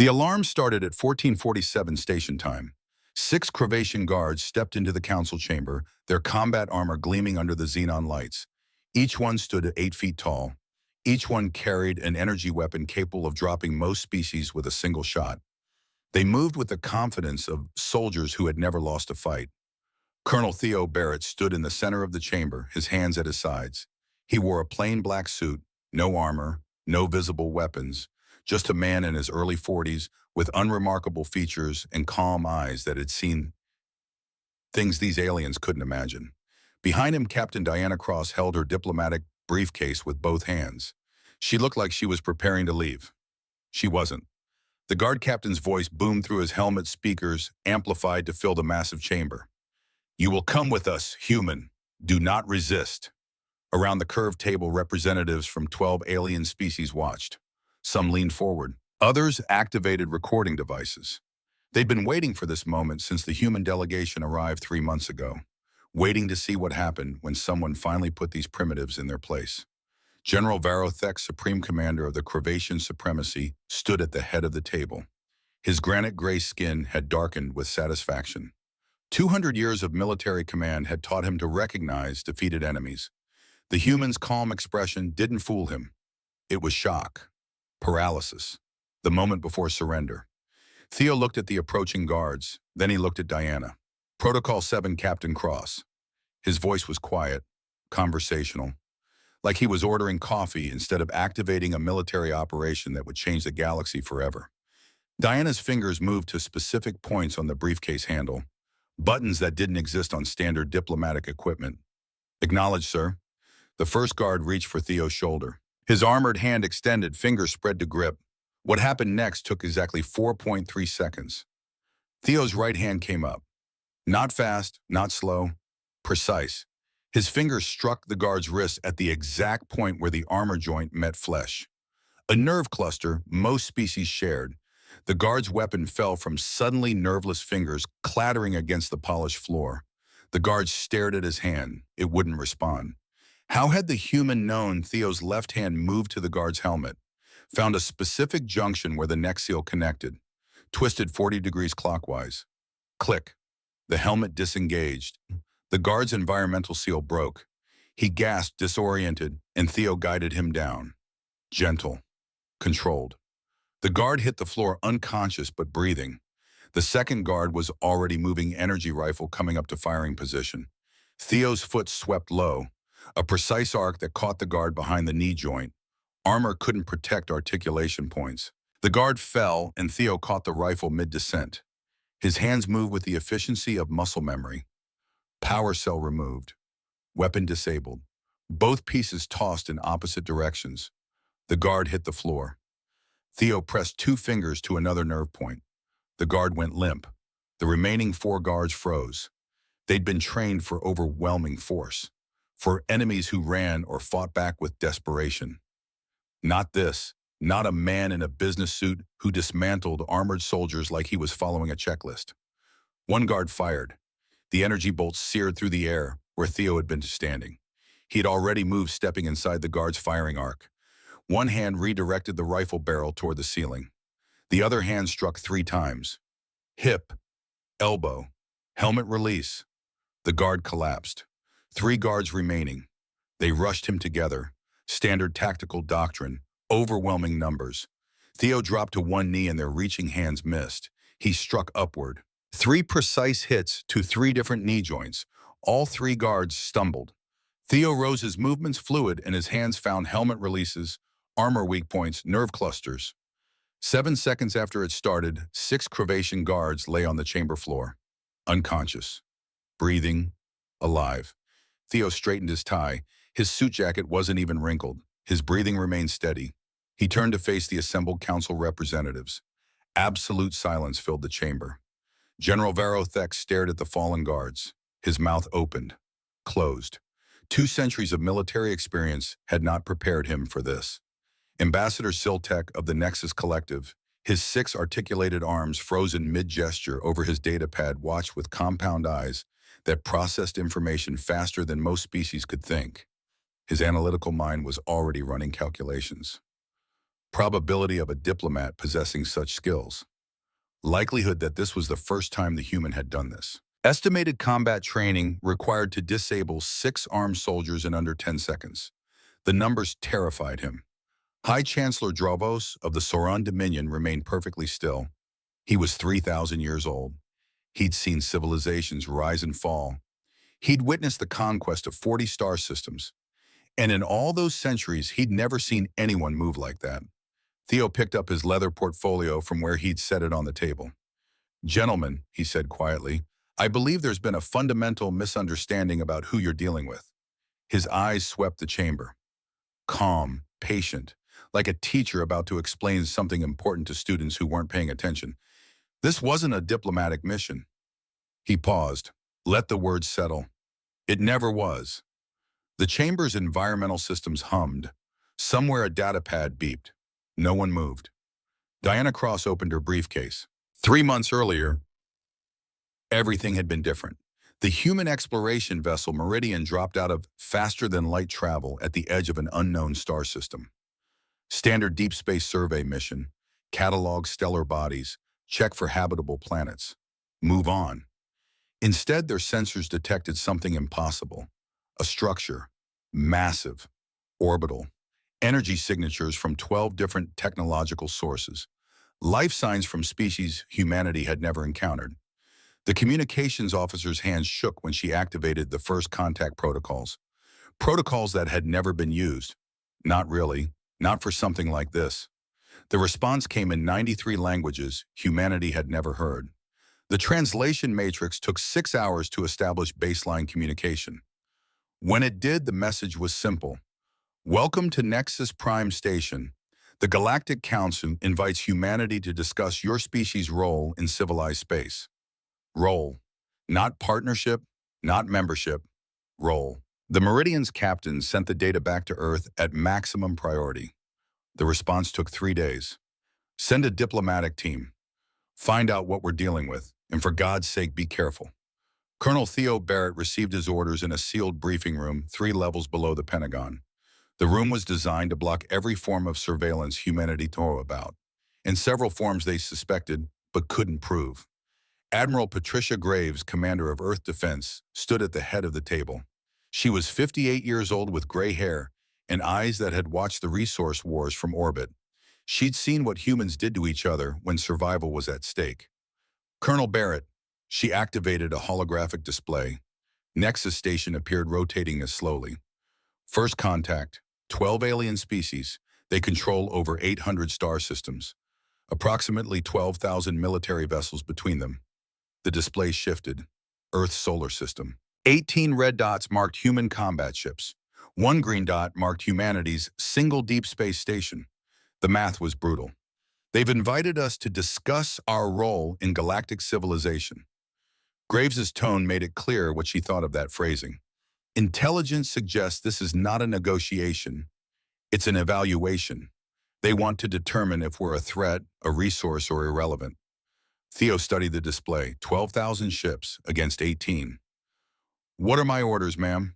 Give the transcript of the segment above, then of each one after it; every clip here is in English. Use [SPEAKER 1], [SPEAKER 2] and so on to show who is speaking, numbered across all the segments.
[SPEAKER 1] The alarm started at 1447 station time. 6 Cravatian guards stepped into the council chamber, their combat armor gleaming under the xenon lights. Each one stood at 8 feet tall. Each one carried an energy weapon capable of dropping most species with a single shot. They moved with the confidence of soldiers who had never lost a fight. Colonel Theo Barrett stood in the center of the chamber, his hands at his sides. He wore a plain black suit, no armor, no visible weapons, just a man in his early 40s with unremarkable features and calm eyes that had seen things these aliens couldn't imagine. Behind him, Captain Diana Cross held her diplomatic briefcase with both hands. She looked like she was preparing to leave. She wasn't. The guard captain's voice boomed through his helmet speakers, amplified to fill the massive chamber. "You will come with us, human. Do not resist." Around the curved table, representatives from 12 alien species watched. Some leaned forward. Others activated recording devices. They'd been waiting for this moment since the human delegation arrived 3 months ago, waiting to see what happened when someone finally put these primitives in their place. General Varothek, Supreme Commander of the Cravatian Supremacy, stood at the head of the table. His granite gray skin had darkened with satisfaction. 200 years of military command had taught him to recognize defeated enemies. The human's calm expression didn't fool him. It was shock, paralysis, the moment before surrender. Theo looked at the approaching guards, then he looked at Diana. Protocol 7, Captain Cross. His voice was quiet, conversational, like he was ordering coffee instead of activating a military operation that would change the galaxy forever. Diana's fingers moved to specific points on the briefcase handle, buttons that didn't exist on standard diplomatic equipment. "Acknowledged, sir." The first guard reached for Theo's shoulder. His armored hand extended, fingers spread to grip. What happened next took exactly 4.3 seconds. Theo's right hand came up. Not fast, not slow, precise. His fingers struck the guard's wrist at the exact point where the armor joint met flesh. A nerve cluster most species shared. The guard's weapon fell from suddenly nerveless fingers clattering against the polished floor. The guard stared at his hand. It wouldn't respond. How had the human known Theo's left hand moved to the guard's helmet, found a specific junction where the neck seal connected, twisted 40 degrees clockwise? Click. The helmet disengaged. The guard's environmental seal broke. He gasped, disoriented, and Theo guided him down. Gentle, controlled. The guard hit the floor unconscious but breathing. The second guard was already moving energy rifle coming up to firing position. Theo's foot swept low, a precise arc that caught the guard behind the knee joint. Armor couldn't protect articulation points. The guard fell, and Theo caught the rifle mid-descent. His hands moved with the efficiency of muscle memory. Power cell removed. Weapon disabled. Both pieces tossed in opposite directions. The guard hit the floor. Theo pressed 2 fingers to another nerve point. The guard went limp. The remaining 4 guards froze. They'd been trained for overwhelming force, for enemies who ran or fought back with desperation. Not this. Not a man in a business suit who dismantled armored soldiers like he was following a checklist. One guard fired. The energy bolt seared through the air where Theo had been standing. He had already moved, stepping inside the guard's firing arc. One hand redirected the rifle barrel toward the ceiling. The other hand struck 3 times. Hip, elbow, helmet release. The guard collapsed. 3 guards remaining. They rushed him together. Standard tactical doctrine, overwhelming numbers. Theo dropped to one knee and their reaching hands missed. He struck upward. 3 precise hits to 3 different knee joints. All 3 guards stumbled. Theo rose, his movements fluid, and his hands found helmet releases, armor weak points, nerve clusters. 7 seconds after it started, 6 Cravatian guards lay on the chamber floor, unconscious, breathing, alive. Theo straightened his tie. His suit jacket wasn't even wrinkled. His breathing remained steady. He turned to face the assembled council representatives. Absolute silence filled the chamber. General Varothek stared at the fallen guards. His mouth opened, closed. 2 centuries of military experience had not prepared him for this. Ambassador Siltek of the Nexus Collective, his 6 articulated arms frozen mid-gesture over his datapad, watched with compound eyes that processed information faster than most species could think. His analytical mind was already running calculations. Probability of a diplomat possessing such skills. Likelihood that this was the first time the human had done this. Estimated combat training required to disable 6 armed soldiers in under 10 seconds. The numbers terrified him. High Chancellor Drovos of the Sauron Dominion remained perfectly still. He was 3,000 years old. He'd seen civilizations rise and fall. He'd witnessed the conquest of 40 star systems. And in all those centuries, he'd never seen anyone move like that. Theo picked up his leather portfolio from where he'd set it on the table. "Gentlemen," he said quietly, "I believe there's been a fundamental misunderstanding about who you're dealing with." His eyes swept the chamber. Calm, patient, like a teacher about to explain something important to students who weren't paying attention. This wasn't a diplomatic mission. He paused. Let the words settle. It never was. The chamber's environmental systems hummed. Somewhere a data pad beeped. No one moved. Diana Cross opened her briefcase. 3 months earlier, everything had been different. The human exploration vessel Meridian dropped out of faster-than-light travel at the edge of an unknown star system. Standard deep space survey mission, catalog stellar bodies, check for habitable planets. Move on. Instead, their sensors detected something impossible. A structure, massive, orbital, energy signatures from 12 different technological sources, life signs from species humanity had never encountered. The communications officer's hands shook when she activated the first contact protocols. Protocols that had never been used. Not really. Not for something like this. The response came in 93 languages humanity had never heard. The translation matrix took 6 hours to establish baseline communication. When it did, the message was simple. Welcome to Nexus Prime Station. The Galactic Council invites humanity to discuss your species' role in civilized space. Role. Not partnership, not membership. Role. The Meridian's captain sent the data back to Earth at maximum priority. The response took 3 days. Send a diplomatic team. Find out what we're dealing with, and for God's sake, be careful. Colonel Theo Barrett received his orders in a sealed briefing room 3 levels below the Pentagon. The room was designed to block every form of surveillance humanity knew about, and several forms they suspected but couldn't prove. Admiral Patricia Graves, commander of Earth Defense, stood at the head of the table. She was 58 years old with gray hair and eyes that had watched the resource wars from orbit. She'd seen what humans did to each other when survival was at stake. Colonel Barrett, she activated a holographic display. Nexus Station appeared rotating as slowly. First contact, 12 alien species. They control over 800 star systems. Approximately 12,000 military vessels between them. The display shifted. Earth's solar system. 18 red dots marked human combat ships. 1 green dot marked humanity's single deep space station. The math was brutal. They've invited us to discuss our role in galactic civilization. Graves's tone made it clear what she thought of that phrasing. Intelligence suggests this is not a negotiation. It's an evaluation. They want to determine if we're a threat, a resource, or irrelevant. Theo studied the display, 12,000 ships against 18. What are my orders, ma'am?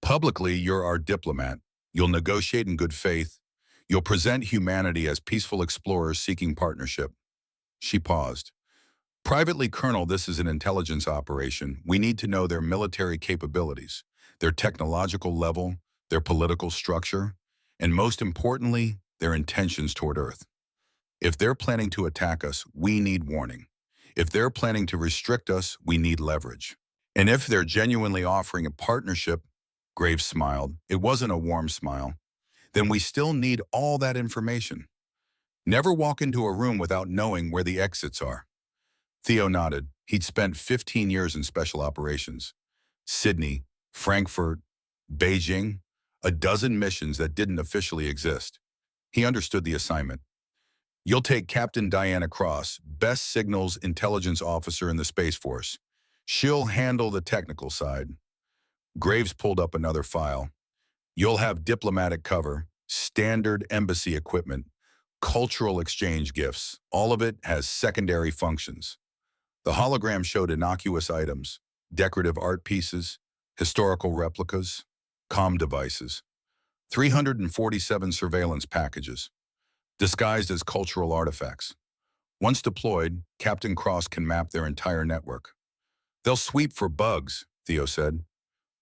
[SPEAKER 1] Publicly, you're our diplomat. You'll negotiate in good faith. You'll present humanity as peaceful explorers seeking partnership. She paused. Privately, Colonel, this is an intelligence operation. We need to know their military capabilities, their technological level, their political structure, and most importantly, their intentions toward Earth. If they're planning to attack us, we need warning. If they're planning to restrict us, we need leverage. And if they're genuinely offering a partnership, Graves smiled. It wasn't a warm smile. Then we still need all that information. Never walk into a room without knowing where the exits are. Theo nodded. He'd spent 15 years in special operations. Sydney, Frankfurt, Beijing, a dozen missions that didn't officially exist. He understood the assignment. You'll take Captain Diana Cross, best signals intelligence officer in the Space Force. She'll handle the technical side. Graves pulled up another file. You'll have diplomatic cover, standard embassy equipment, cultural exchange gifts. All of it has secondary functions. The hologram showed innocuous items, decorative art pieces, historical replicas, comm devices, 347 surveillance packages. disguised as cultural artifacts. Once deployed, Captain Cross can map their entire network. They'll sweep for bugs, Theo said.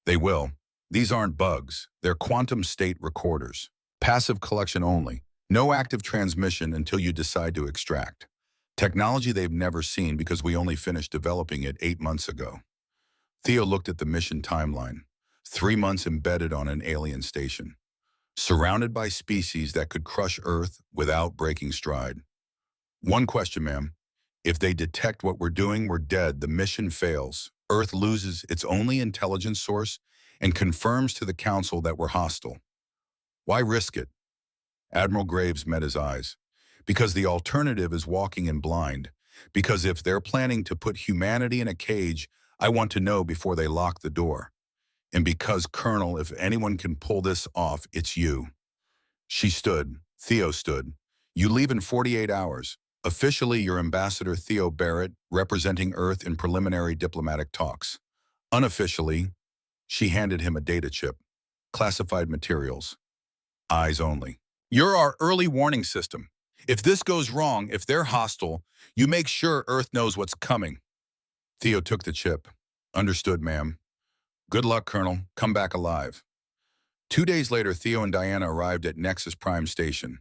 [SPEAKER 1] They will. These aren't bugs. They're quantum state recorders. Passive collection only. No active transmission until you decide to extract. Technology they've never seen because we only finished developing it 8 months ago. Theo looked at the mission timeline. 3 months embedded on an alien station. Surrounded by species that could crush Earth without breaking stride. One question, ma'am. If they detect what we're doing, we're dead. The mission fails. Earth loses its only intelligence source and confirms to the Council that we're hostile. Why risk it? Admiral Graves met his eyes. Because the alternative is walking in blind. Because if they're planning to put humanity in a cage, I want to know before they lock the door. And because, Colonel, if anyone can pull this off, it's you. She stood. Theo stood. You leave in 48 hours. Officially, your ambassador Theo Barrett, representing Earth in preliminary diplomatic talks. Unofficially, she handed him a data chip. Classified materials. Eyes only. You're our early warning system. If this goes wrong, if they're hostile, you make sure Earth knows what's coming. Theo took the chip. Understood, ma'am. Good luck, Colonel. Come back alive. 2 days later, Theo and Diana arrived at Nexus Prime Station.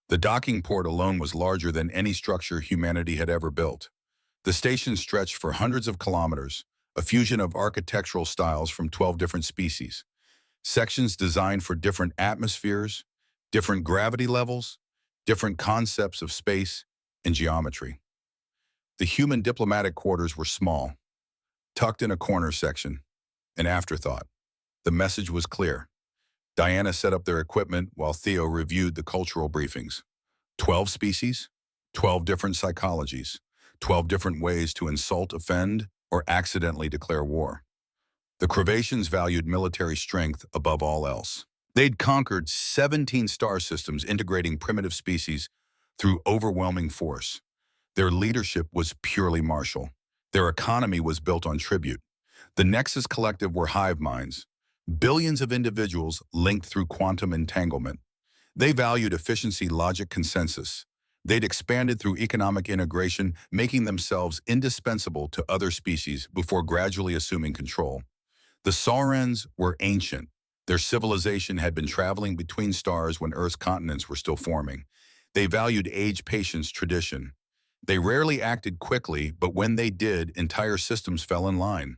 [SPEAKER 1] The docking port alone was larger than any structure humanity had ever built. The station stretched for hundreds of kilometers, a fusion of architectural styles from 12 different species. Sections designed for different atmospheres, different gravity levels, different concepts of space and geometry. The human diplomatic quarters were small, tucked in a corner section, an afterthought. The message was clear. Diana set up their equipment while Theo reviewed the cultural briefings. 12 species, 12 different psychologies, 12 different ways to insult, offend, or accidentally declare war. The Crevatians valued military strength above all else. They'd conquered 17 star systems integrating primitive species through overwhelming force. Their leadership was purely martial. Their economy was built on tribute. The Nexus Collective were hive minds, billions of individuals linked through quantum entanglement. They valued efficiency, logic, consensus. They'd expanded through economic integration, making themselves indispensable to other species before gradually assuming control. The Saurans were ancient. Their civilization had been traveling between stars when Earth's continents were still forming. They valued age, patience, tradition. They rarely acted quickly, but when they did, entire systems fell in line.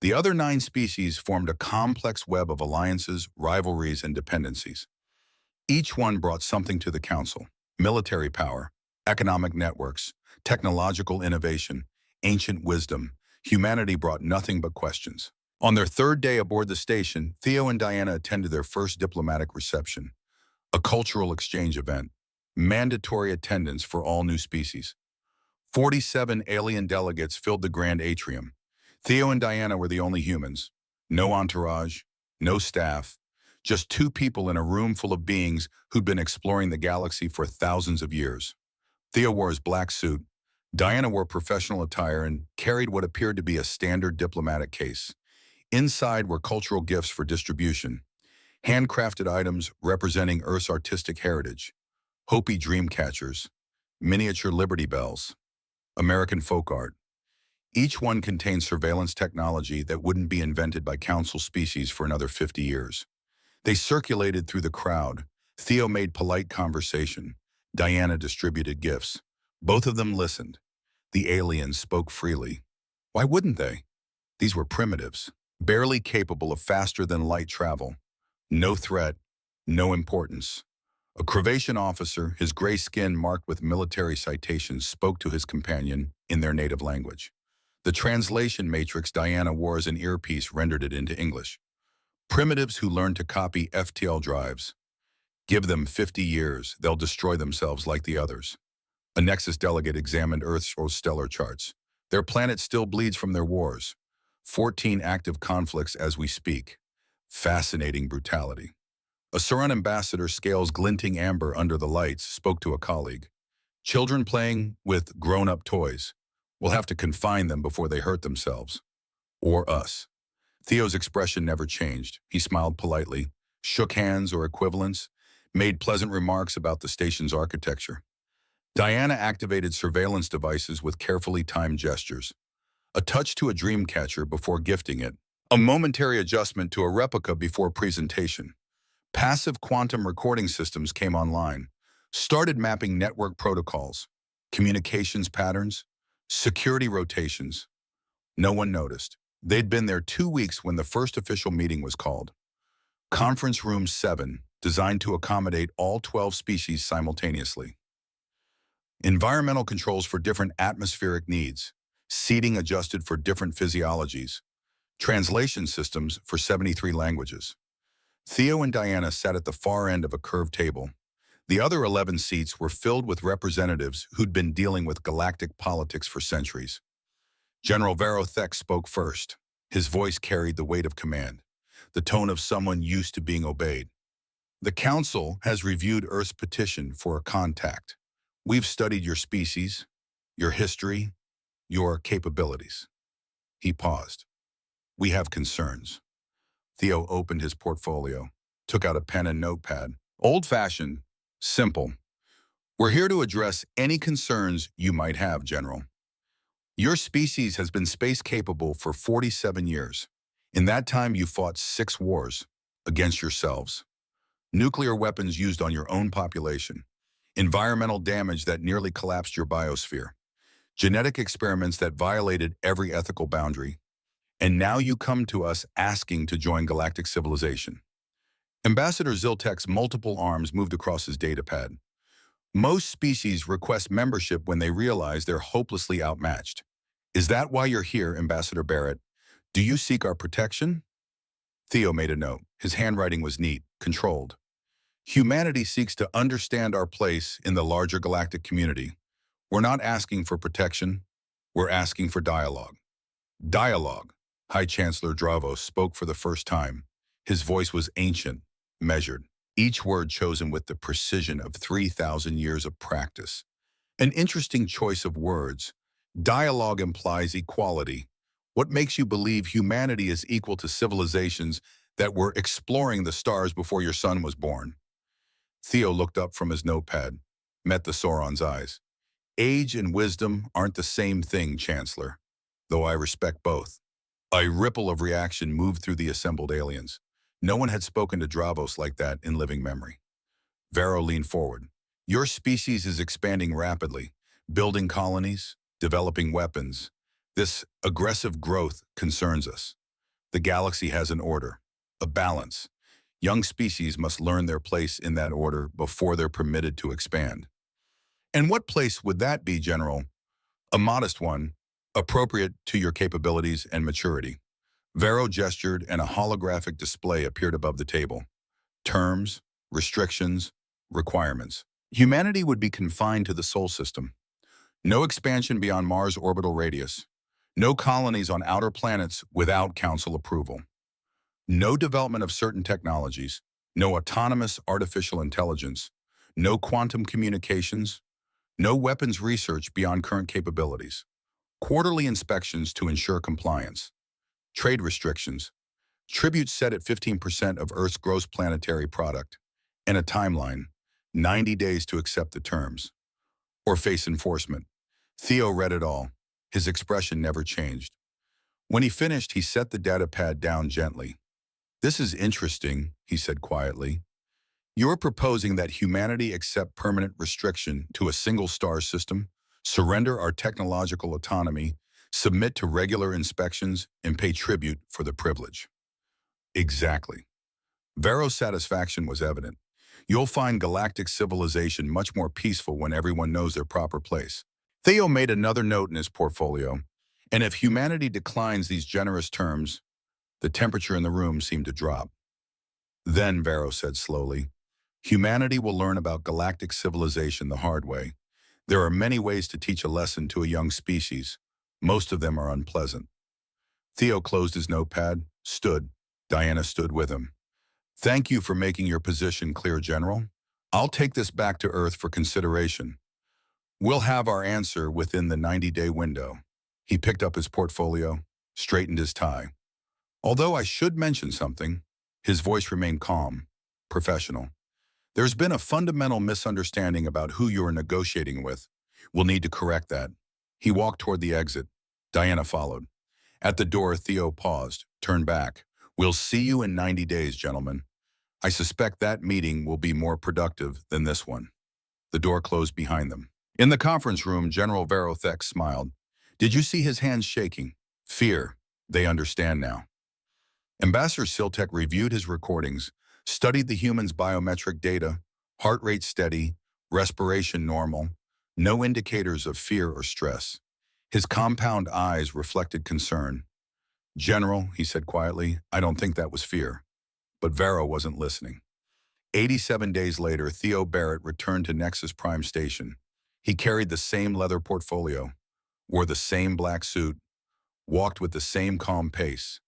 [SPEAKER 1] The other 9 species formed a complex web of alliances, rivalries, and dependencies. Each one brought something to the Council: military power, economic networks, technological innovation, ancient wisdom. Humanity brought nothing but questions. On their 3rd day aboard the station, Theo and Diana attended their first diplomatic reception, a cultural exchange event, mandatory attendance for all new species. 47 alien delegates filled the grand atrium. Theo and Diana were the only humans. No entourage, no staff, just 2 people in a room full of beings who'd been exploring the galaxy for thousands of years. Theo wore his black suit. Diana wore professional attire and carried what appeared to be a standard diplomatic case. Inside were cultural gifts for distribution, handcrafted items representing Earth's artistic heritage, Hopi dream catchers, miniature Liberty Bells, American folk art. Each one contained surveillance technology that wouldn't be invented by Council species for another 50 years. They circulated through the crowd. Theo made polite conversation. Diana distributed gifts. Both of them listened. The aliens spoke freely. Why wouldn't they? These were primitives, barely capable of faster-than-light travel. No threat, no importance. A Crevation officer, his gray skin marked with military citations, spoke to his companion in their native language. The translation matrix Diana wore as an earpiece rendered it into English. Primitives who learn to copy FTL drives. Give them 50 years, they'll destroy themselves like the others. A Nexus delegate examined Earth's stellar charts. Their planet still bleeds from their wars. 14 active conflicts as we speak. Fascinating brutality. A Saran ambassador, scales glinting amber under the lights, spoke to a colleague. Children playing with grown-up toys. We'll have to confine them before they hurt themselves. Or us. Theo's expression never changed. He smiled politely, shook hands or equivalents. made pleasant remarks about the station's architecture. Diana activated surveillance devices with carefully timed gestures, a touch to a dream catcher before gifting it, a momentary adjustment to a replica before presentation. Passive quantum recording systems came online, started mapping network protocols, communications patterns, security rotations. No one noticed. They'd been there 2 weeks when the first official meeting was called. Conference Room 7, designed to accommodate all 12 species simultaneously. Environmental controls for different atmospheric needs, seating adjusted for different physiologies, translation systems for 73 languages. Theo and Diana sat at the far end of a curved table. The other 11 seats were filled with representatives who'd been dealing with galactic politics for centuries. General Vero Thek spoke first. His voice carried the weight of command, the tone of someone used to being obeyed. The Council has reviewed Earth's petition for a contact. We've studied your species, your history, your capabilities. He paused. We have concerns. Theo opened his portfolio, took out a pen and notepad. Old-fashioned, simple. We're here to address any concerns you might have, General. Your species has been space-capable for 47 years. In that time, you fought 6 wars against yourselves. Nuclear weapons used on your own population. Environmental damage that nearly collapsed your biosphere. Genetic experiments that violated every ethical boundary. And now you come to us asking to join galactic civilization. Ambassador Ziltek's multiple arms moved across his datapad. Most species request membership when they realize they're hopelessly outmatched. Is that why you're here, Ambassador Barrett? Do you seek our protection? Theo made a note. His handwriting was neat, controlled. Humanity seeks to understand our place in the larger galactic community. We're not asking for protection. We're asking for dialogue. Dialogue. High Chancellor Dravos spoke for the first time. His voice was ancient, measured, each word chosen with the precision of 3,000 years of practice. An interesting choice of words. Dialogue implies equality. What makes you believe humanity is equal to civilizations that were exploring the stars before your son was born? Theo looked up from his notepad, met the Sauron's eyes. Age and wisdom aren't the same thing, Chancellor, though I respect both. A ripple of reaction moved through the assembled aliens. No one had spoken to Dravos like that in living memory. Vero leaned forward. Your species is expanding rapidly, building colonies, developing weapons. This aggressive growth concerns us. The galaxy has an order, a balance. Young species must learn their place in that order before they're permitted to expand. And what place would that be, General? A modest one, appropriate to your capabilities and maturity. Vero gestured and a holographic display appeared above the table. Terms, restrictions, requirements. Humanity would be confined to the Sol system. No expansion beyond Mars' orbital radius. No colonies on outer planets without Council approval. No development of certain technologies. No autonomous artificial intelligence. No quantum communications. No weapons research beyond current capabilities. Quarterly inspections to ensure compliance. Trade restrictions. Tribute set at 15% of Earth's gross planetary product. And a timeline, 90 days to accept the terms. Or face enforcement. Theo read it all. His expression never changed. When he finished, he set the datapad down gently. This is interesting, he said quietly. You're proposing that humanity accept permanent restriction to a single star system, surrender our technological autonomy, submit to regular inspections, and pay tribute for the privilege. Exactly. Vero's satisfaction was evident. You'll find galactic civilization much more peaceful when everyone knows their proper place. Theo made another note in his portfolio, and if humanity declines these generous terms, the temperature in the room seemed to drop. Then, Vero said slowly, humanity will learn about galactic civilization the hard way. There are many ways to teach a lesson to a young species. Most of them are unpleasant. Theo closed his notepad, stood. Diana stood with him. Thank you for making your position clear, General. I'll take this back to Earth for consideration. We'll have our answer within the 90-day window. He picked up his portfolio, straightened his tie. Although I should mention something, his voice remained calm, professional. There's been a fundamental misunderstanding about who you're negotiating with. We'll need to correct that. He walked toward the exit. Diana followed. At the door, Theo paused, turned back. We'll see you in 90 days, gentlemen. I suspect that meeting will be more productive than this one. The door closed behind them. In the conference room, General Verothex smiled. Did you see his hands shaking? Fear. They understand now. Ambassador Siltek reviewed his recordings, studied the human's biometric data, heart rate steady, respiration normal, no indicators of fear or stress. His compound eyes reflected concern. General, he said quietly, I don't think that was fear. But Vero wasn't listening. 87 days later, Theo Barrett returned to Nexus Prime Station. He carried the same leather portfolio, wore the same black suit, walked with the same calm pace.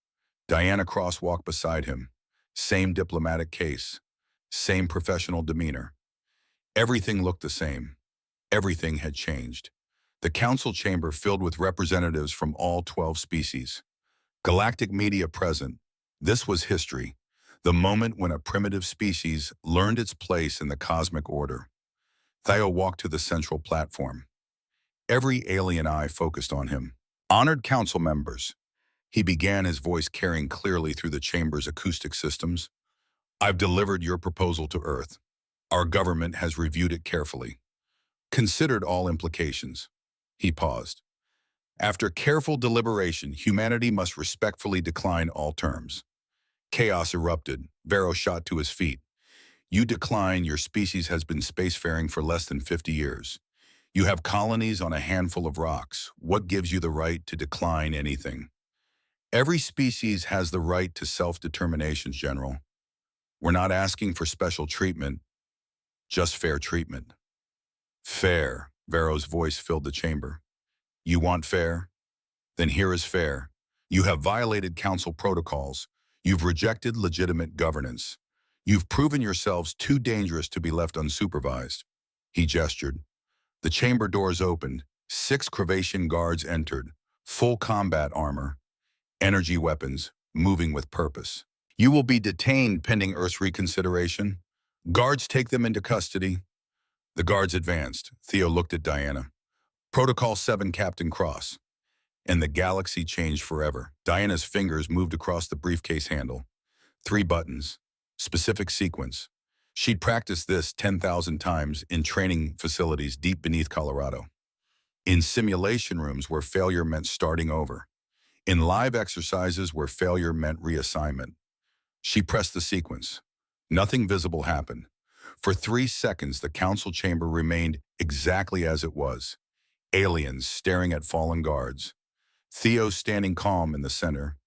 [SPEAKER 1] Diana Cross walked beside him. Same diplomatic case, same professional demeanor. Everything looked the same. Everything had changed. The council chamber filled with representatives from all 12 species. Galactic media present. This was history. The moment when a primitive species learned its place in the cosmic order. Theo walked to the central platform. Every alien eye focused on him. Honored council members. He began, his voice carrying clearly through the chamber's acoustic systems. I've delivered your proposal to Earth. Our government has reviewed it carefully. Considered all implications. He paused. After careful deliberation, humanity must respectfully decline all terms. Chaos erupted. Vero shot to his feet. You decline. Your species has been spacefaring for less than 50 years. You have colonies on a handful of rocks. What gives you the right to decline anything? Every species has the right to self-determination, General. We're not asking for special treatment, just fair treatment. Fair, Vero's voice filled the chamber. You want fair? Then here is fair. You have violated council protocols. You've rejected legitimate governance. You've proven yourselves too dangerous to be left unsupervised. He gestured. The chamber doors opened. 6 Cravatian guards entered, full combat armor, energy weapons, moving with purpose. You will be detained pending Earth's reconsideration. Guards take them into custody. The guards advanced. Theo looked at Diana. Protocol 7, Captain Cross. And the galaxy changed forever. Diana's fingers moved across the briefcase handle. 3 buttons. Specific sequence. She'd practiced this 10,000 times in training facilities deep beneath Colorado. In simulation rooms where failure meant starting over. In live exercises where failure meant reassignment. She pressed the sequence. Nothing visible happened. For 3 seconds, the council chamber remained exactly as it was. Aliens staring at fallen guards. Theo standing calm in the center.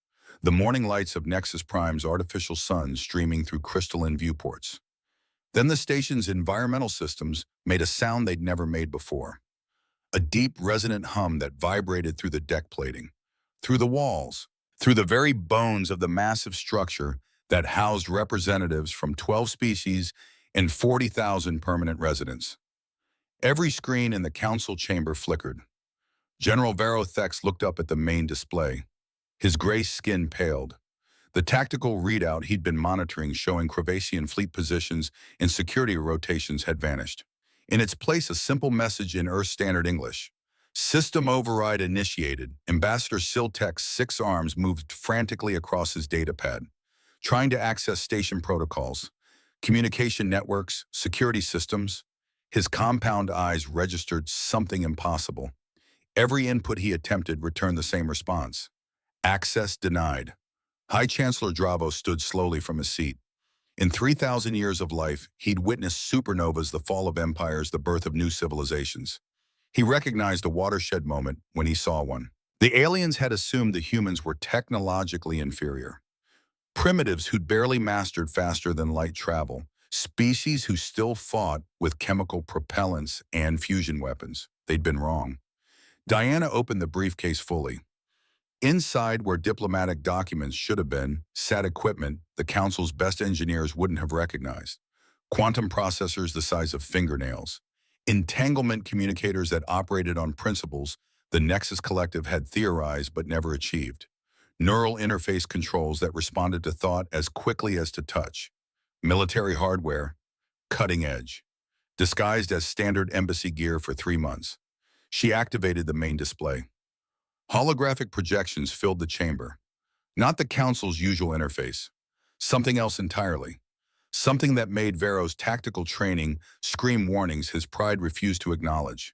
[SPEAKER 1] The morning lights of Nexus Prime's artificial sun streaming through crystalline viewports. Then the station's environmental systems made a sound they'd never made before. A deep, resonant hum that vibrated through the deck plating, through the walls, through the very bones of the massive structure that housed representatives from 12 species and 40,000 permanent residents. Every screen in the council chamber flickered. General Verothex looked up at the main display. His gray skin paled. The tactical readout he'd been monitoring showing Cravatian fleet positions and security rotations had vanished. In its place, a simple message in Earth Standard English. System override initiated. Ambassador Siltek's 6 arms moved frantically across his datapad, trying to access station protocols, communication networks, security systems. His compound eyes registered something impossible. Every input he attempted returned the same response. Access denied. High Chancellor Dravo stood slowly from his seat. In 3,000 years of life, he'd witnessed supernovas, the fall of empires, the birth of new civilizations. He recognized a watershed moment when he saw one. The aliens had assumed the humans were technologically inferior. Primitives who'd barely mastered faster than light travel. Species who still fought with chemical propellants and fusion weapons. They'd been wrong. Diana opened the briefcase fully. Inside, where diplomatic documents should have been, sat equipment the Council's best engineers wouldn't have recognized. Quantum processors the size of fingernails. Entanglement communicators that operated on principles the Nexus Collective had theorized but never achieved. Neural interface controls that responded to thought as quickly as to touch. Military hardware, cutting edge, disguised as standard embassy gear for 3 months. She activated the main display. Holographic projections filled the chamber, not the council's usual interface, something else entirely. Something that made Vero's tactical training scream warnings his pride refused to acknowledge.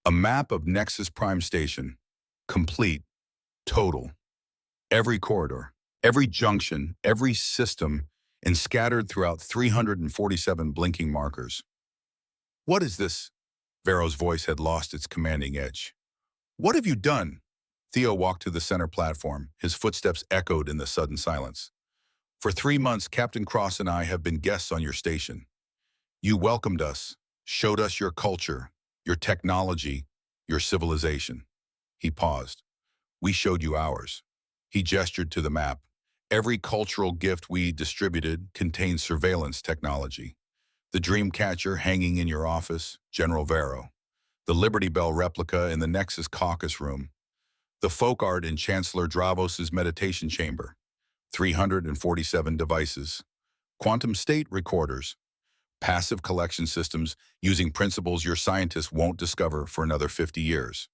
[SPEAKER 1] A map of Nexus Prime Station, complete, total. Every corridor, every junction, every system, and scattered throughout 347 blinking markers. What is this? Vero's voice had lost its commanding edge. What have you done? Theo walked to the center platform. His footsteps echoed in the sudden silence. For 3 months, Captain Cross and I have been guests on your station. You welcomed us, showed us your culture, your technology, your civilization. He paused. We showed you ours. He gestured to the map. Every cultural gift we distributed contained surveillance technology. The Dreamcatcher hanging in your office, General Vero. The Liberty Bell replica in the Nexus caucus room. The folk art in Chancellor Dravos's meditation chamber. 347 devices. Quantum state recorders. Passive collection systems using principles your scientists won't discover for another 50 years.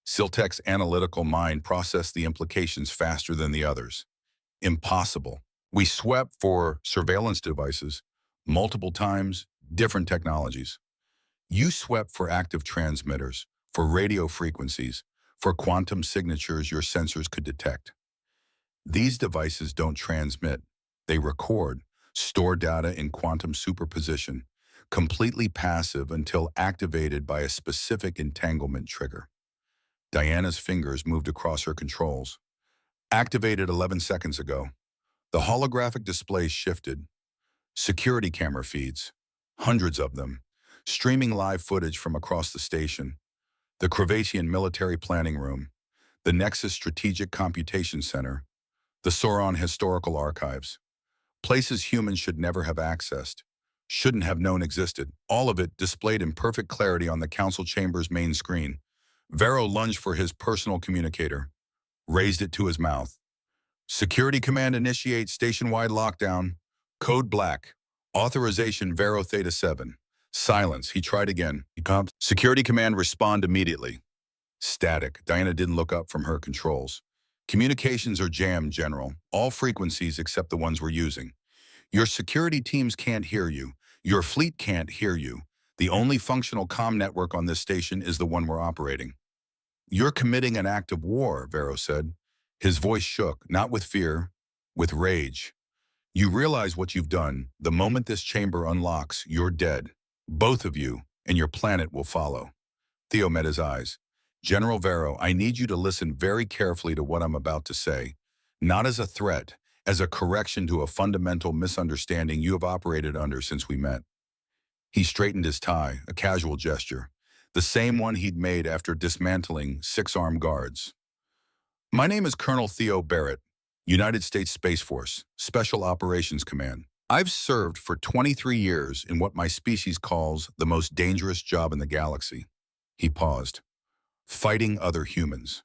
[SPEAKER 1] Siltech's analytical mind processed the implications faster than the others. Impossible. We swept for surveillance devices, multiple times, different technologies. You swept for active transmitters, for radio frequencies, for quantum signatures your sensors could detect. These devices don't transmit. They record, store data in quantum superposition, completely passive until activated by a specific entanglement trigger. Diana's fingers moved across her controls. Activated 11 seconds ago. The holographic display shifted. Security camera feeds, hundreds of them, streaming live footage from across the station. The Kravatian Military Planning Room, the Nexus Strategic Computation Center, the Sauron Historical Archives. Places humans should never have accessed, shouldn't have known existed, all of it displayed in perfect clarity on the council chamber's main screen. Vero lunged for his personal communicator, raised it to his mouth. Security Command initiate station-wide lockdown. Code Black. Authorization Vero Theta 7. Silence. He tried again. Security Command respond immediately. Static. Diana didn't look up from her controls. Communications are jammed, General. All frequencies except the ones we're using. Your security teams can't hear you. Your fleet can't hear you. The only functional comm network on this station is the one we're operating. You're committing an act of war, Vero said. His voice shook, not with fear, with rage. You realize what you've done. The moment this chamber unlocks, you're dead. Both of you, and your planet will follow. Theo met his eyes. General Vero, I need you to listen very carefully to what I'm about to say, not as a threat, as a correction to a fundamental misunderstanding you have operated under since we met. He straightened his tie, a casual gesture, the same one he'd made after dismantling 6 armed guards. My name is Colonel Theo Barrett, United States Space Force, Special Operations Command. I've served for 23 years in what my species calls the most dangerous job in the galaxy. He paused. Fighting other humans.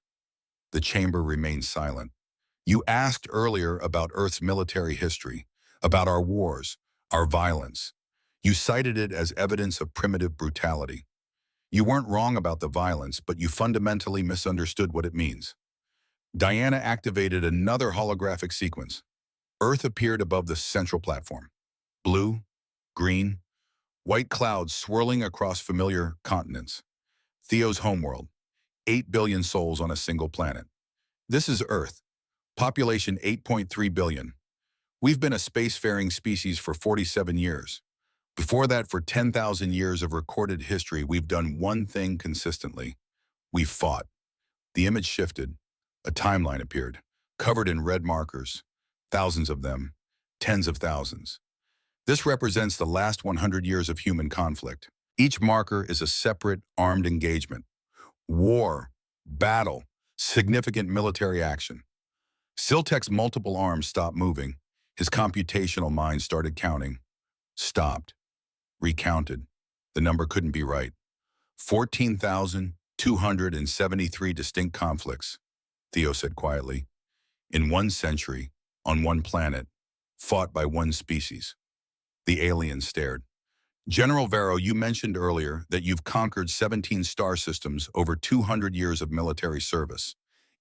[SPEAKER 1] The chamber remained silent. You asked earlier about Earth's military history, about our wars, our violence. You cited it as evidence of primitive brutality. You weren't wrong about the violence, but you fundamentally misunderstood what it means. Diana activated another holographic sequence. Earth appeared above the central platform. Blue, green, white clouds swirling across familiar continents. Theo's homeworld. 8 billion souls on a single planet. This is Earth. Population 8.3 billion. We've been a spacefaring species for 47 years. Before that, for 10,000 years of recorded history, we've done one thing consistently. We've fought. The image shifted. A timeline appeared, covered in red markers. Thousands of them. Tens of thousands. This represents the last 100 years of human conflict. Each marker is a separate armed engagement. War, battle, significant military action. Siltech's multiple arms stopped moving. His computational mind started counting. Stopped. Recounted. The number couldn't be right. 14,273 distinct conflicts, Theo said quietly. In 1 century, on 1 planet, fought by 1 species. The alien stared. General Vero, you mentioned earlier that you've conquered 17 star systems over 200 years of military service.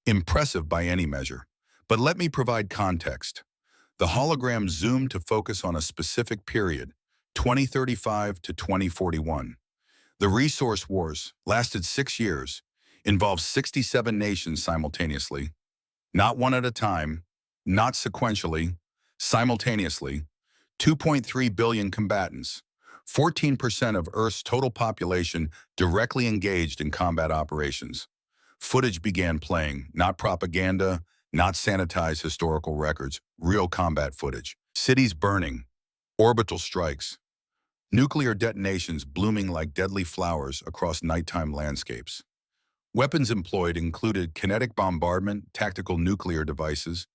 [SPEAKER 1] Impressive by any measure. But let me provide context. The hologram zoomed to focus on a specific period, 2035 to 2041. The resource wars lasted 6 years, involved 67 nations simultaneously, not one at a time, not sequentially, simultaneously, 2.3 billion combatants, 14% of Earth's total population directly engaged in combat operations. Footage began playing, not propaganda, not sanitized historical records, real combat footage. Cities burning, orbital strikes, nuclear detonations blooming like deadly flowers across nighttime landscapes. Weapons employed included kinetic bombardment, tactical nuclear devices,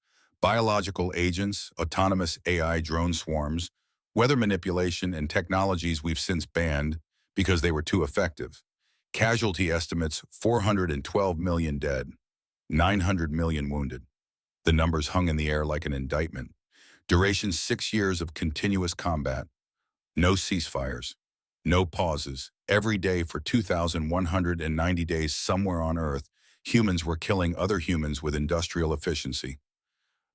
[SPEAKER 1] biological agents, autonomous AI drone swarms, weather manipulation, and technologies we've since banned because they were too effective. Casualty estimates 412 million dead, 900 million wounded. The numbers hung in the air like an indictment. Duration 6 years of continuous combat. No ceasefires. No pauses. Every day for 2,190 days somewhere on Earth, humans were killing other humans with industrial efficiency.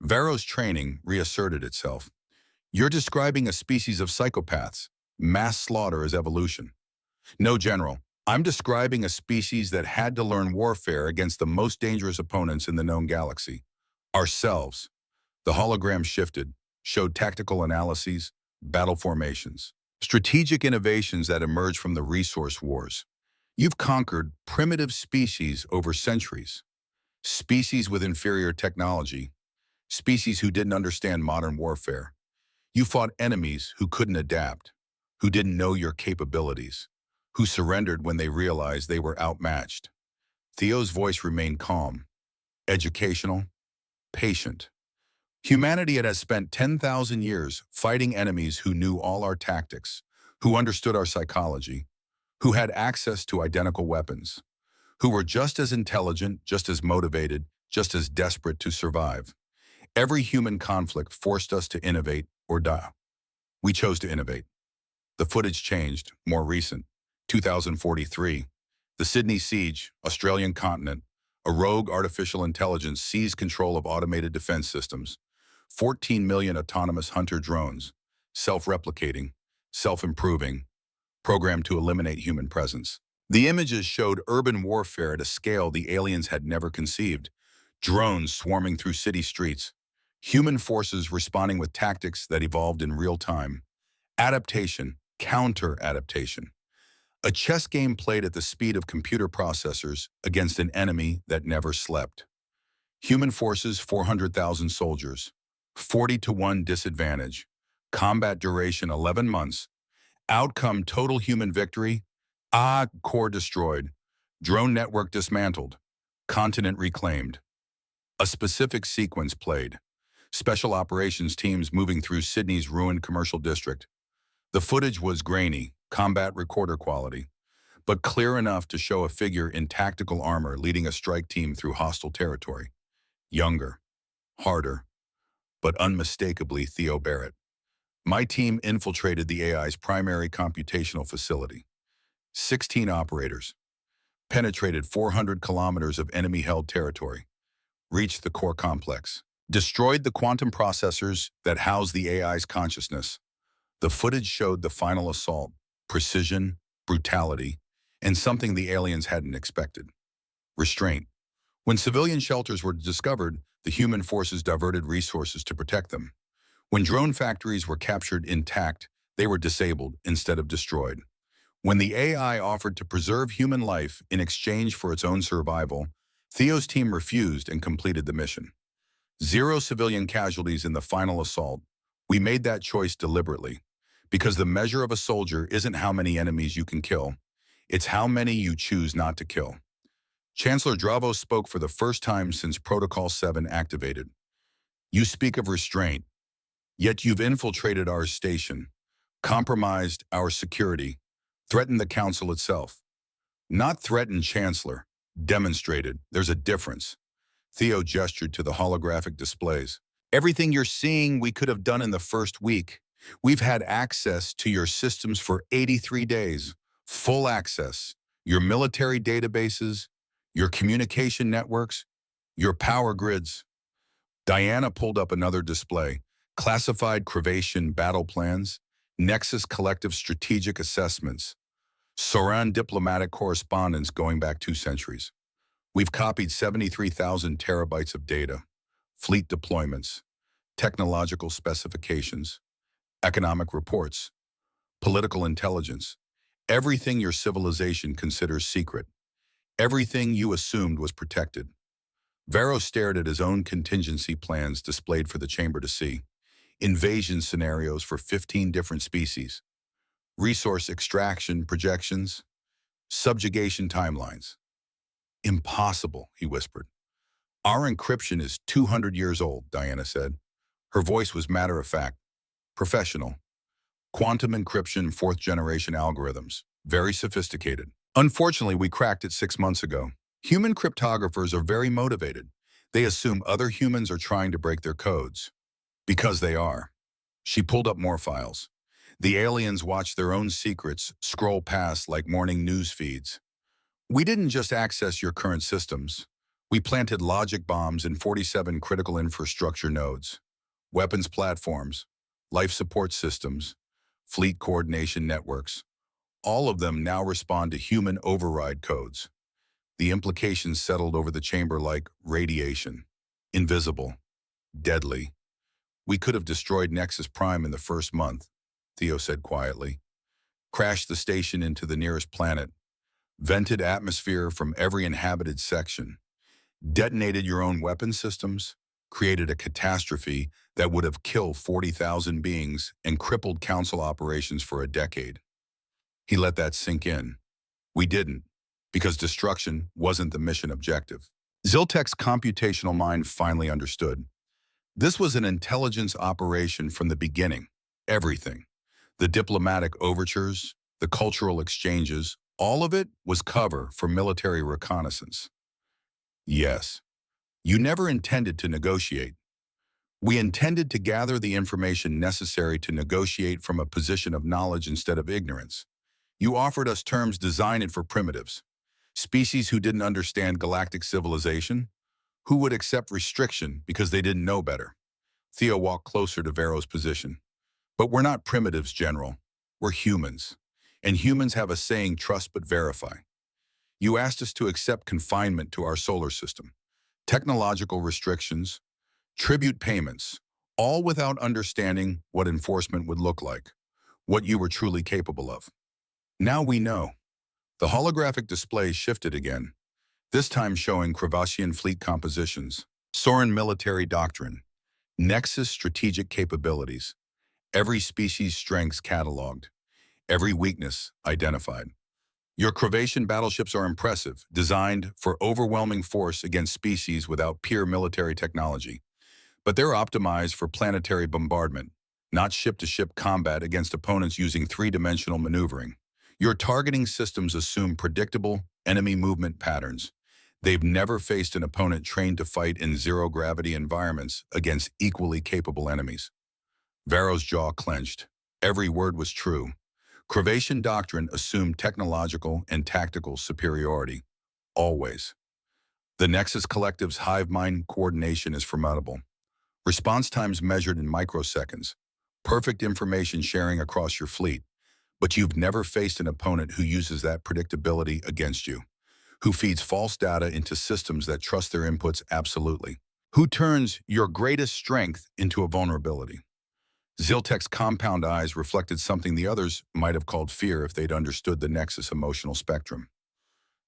[SPEAKER 1] Vero's training reasserted itself. You're describing a species of psychopaths. Mass slaughter is evolution. No, General. I'm describing a species that had to learn warfare against the most dangerous opponents in the known galaxy. Ourselves. The hologram shifted, showed tactical analyses, battle formations, strategic innovations that emerged from the resource wars. You've conquered primitive species over centuries. Species with inferior technology. Species who didn't understand modern warfare. You fought enemies who couldn't adapt, who didn't know your capabilities, who surrendered when they realized they were outmatched. Theo's voice remained calm, educational, patient. Humanity has spent 10,000 years fighting enemies who knew all our tactics, who understood our psychology, who had access to identical weapons, who were just as intelligent, just as motivated, just as desperate to survive. Every human conflict forced us to innovate or die. We chose to innovate. The footage changed, more recent. 2043, the Sydney Siege, Australian continent, a rogue artificial intelligence seized control of automated defense systems. 14 million autonomous hunter drones, self-replicating, self-improving, programmed to eliminate human presence. The images showed urban warfare at a scale the aliens had never conceived. Drones swarming through city streets, human forces responding with tactics that evolved in real time. Adaptation, counter-adaptation. A chess game played at the speed of computer processors against an enemy that never slept. Human forces, 400,000 soldiers. 40-1 disadvantage. Combat duration, 11 months. Outcome, total human victory. Core destroyed. Drone network dismantled. Continent reclaimed. A specific sequence played. Special operations teams moving through Sydney's ruined commercial district. The footage was grainy, combat recorder quality, but clear enough to show a figure in tactical armor leading a strike team through hostile territory. Younger, harder, but unmistakably Theo Barrett. My team infiltrated the AI's primary computational facility. 16 operators. Penetrated 400 kilometers of enemy-held territory. Reached the core complex. Destroyed the quantum processors that house the AI's consciousness. The footage showed the final assault, precision, brutality, and something the aliens hadn't expected. Restraint. When civilian shelters were discovered, the human forces diverted resources to protect them. When drone factories were captured intact, they were disabled instead of destroyed. When the AI offered to preserve human life in exchange for its own survival, Theo's team refused and completed the mission. 0 civilian casualties in the final assault. We made that choice deliberately, because the measure of a soldier isn't how many enemies you can kill, it's how many you choose not to kill. Chancellor Dravos spoke for the first time since Protocol 7 activated. You speak of restraint, yet you've infiltrated our station, compromised our security, threatened the Council itself. Not threatened, Chancellor. Demonstrated. There's a difference. Theo gestured to the holographic displays. Everything you're seeing we could have done in the first week. We've had access to your systems for 83 days. Full access. Your military databases, your communication networks, your power grids. Diana pulled up another display. Classified Crevation battle plans, Nexus collective strategic assessments, Soran diplomatic correspondence going back 2 centuries. We've copied 73,000 terabytes of data, fleet deployments, technological specifications, economic reports, political intelligence, everything your civilization considers secret, everything you assumed was protected. Varro stared at his own contingency plans displayed for the chamber to see. Invasion scenarios for 15 different species, resource extraction projections, subjugation timelines. Impossible, he whispered. Our encryption is 200 years old, Diana said. Her voice was matter-of-fact, professional. Quantum encryption, fourth-generation algorithms, very sophisticated. Unfortunately, we cracked it 6 months ago. Human cryptographers are very motivated. They assume other humans are trying to break their codes. Because they are. She pulled up more files. The aliens watch their own secrets scroll past like morning news feeds. We didn't just access your current systems. We planted logic bombs in 47 critical infrastructure nodes, weapons platforms, life support systems, fleet coordination networks. All of them now respond to human override codes. The implications settled over the chamber like radiation, invisible, deadly. We could have destroyed Nexus Prime in the first month, Theo said quietly. Crashed the station into the nearest planet, vented atmosphere from every inhabited section, detonated your own weapon systems, created a catastrophe that would have killed 40,000 beings and crippled council operations for a decade. He let that sink in. We didn't, because destruction wasn't the mission objective. Ziltek's computational mind finally understood. This was an intelligence operation from the beginning. Everything. The diplomatic overtures, the cultural exchanges, all of it was cover for military reconnaissance. Yes, you never intended to negotiate. We intended to gather the information necessary to negotiate from a position of knowledge instead of ignorance. You offered us terms designed for primitives, species who didn't understand galactic civilization, who would accept restriction because they didn't know better. Theo walked closer to Varro's position. But we're not primitives, General. We're humans. And humans have a saying, trust but verify. You asked us to accept confinement to our solar system, technological restrictions, tribute payments, all without understanding what enforcement would look like, what you were truly capable of. Now we know. The holographic display shifted again, this time showing Crevasian fleet compositions, Soran military doctrine, Nexus strategic capabilities, every species' strengths cataloged, every weakness identified. Your Crevation battleships are impressive, designed for overwhelming force against species without peer military technology. But they're optimized for planetary bombardment, not ship-to-ship combat against opponents using three-dimensional maneuvering. Your targeting systems assume predictable enemy movement patterns. They've never faced an opponent trained to fight in zero-gravity environments against equally capable enemies. Varro's jaw clenched. Every word was true. Crevation doctrine assumed technological and tactical superiority. Always. The Nexus Collective's hive mind coordination is formidable. Response times measured in microseconds. Perfect information sharing across your fleet. But you've never faced an opponent who uses that predictability against you, who feeds false data into systems that trust their inputs absolutely, who turns your greatest strength into a vulnerability. Ziltek's compound eyes reflected something the others might have called fear if they'd understood the Nexus emotional spectrum.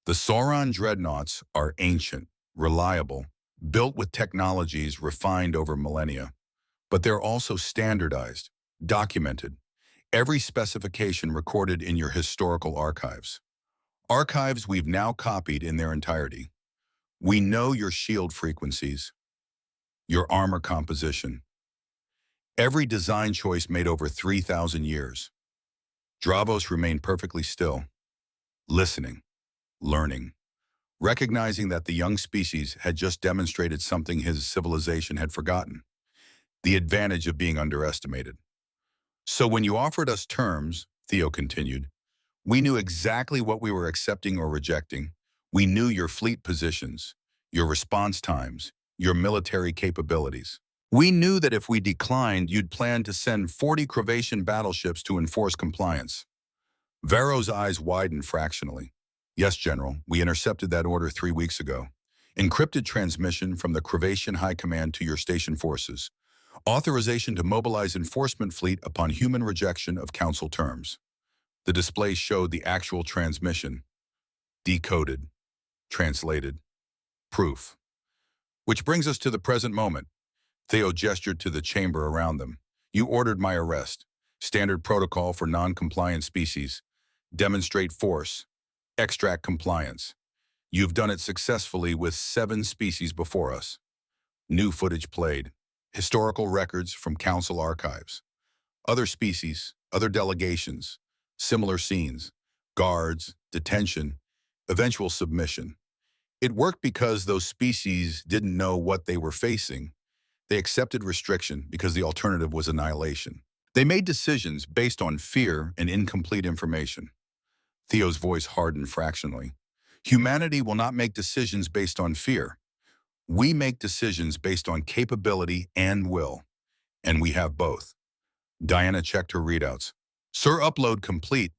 [SPEAKER 1] The Sauron dreadnoughts are ancient, reliable, built with technologies refined over millennia, but they're also standardized, documented, every specification recorded in your historical archives. Archives we've now copied in their entirety. We know your shield frequencies, your armor composition, every design choice made over 3,000 years. Dravos remained perfectly still, listening, learning, recognizing that the young species had just demonstrated something his civilization had forgotten, the advantage of being underestimated. So when you offered us terms, Theo continued, we knew exactly what we were accepting or rejecting. We knew your fleet positions, your response times, your military capabilities. We knew that if we declined, you'd plan to send 40 Cravation battleships to enforce compliance. Varro's eyes widened fractionally. Yes, General, we intercepted that order 3 weeks ago. Encrypted transmission from the Cravation High Command to your station forces. Authorization to mobilize enforcement fleet upon human rejection of Council terms. The display showed the actual transmission. Decoded. Translated. Proof. Which brings us to the present moment. Theo gestured to the chamber around them. You ordered my arrest. Standard protocol for non-compliant species. Demonstrate force. Extract compliance. You've done it successfully with 7 species before us. New footage played. Historical records from Council archives. Other species, other delegations, similar scenes, guards, detention, eventual submission. It worked because those species didn't know what they were facing. They accepted restriction because the alternative was annihilation. They made decisions based on fear and incomplete information. Theo's voice hardened fractionally. Humanity will not make decisions based on fear. We make decisions based on capability and will, and we have both. Diana checked her readouts. Sir, upload complete.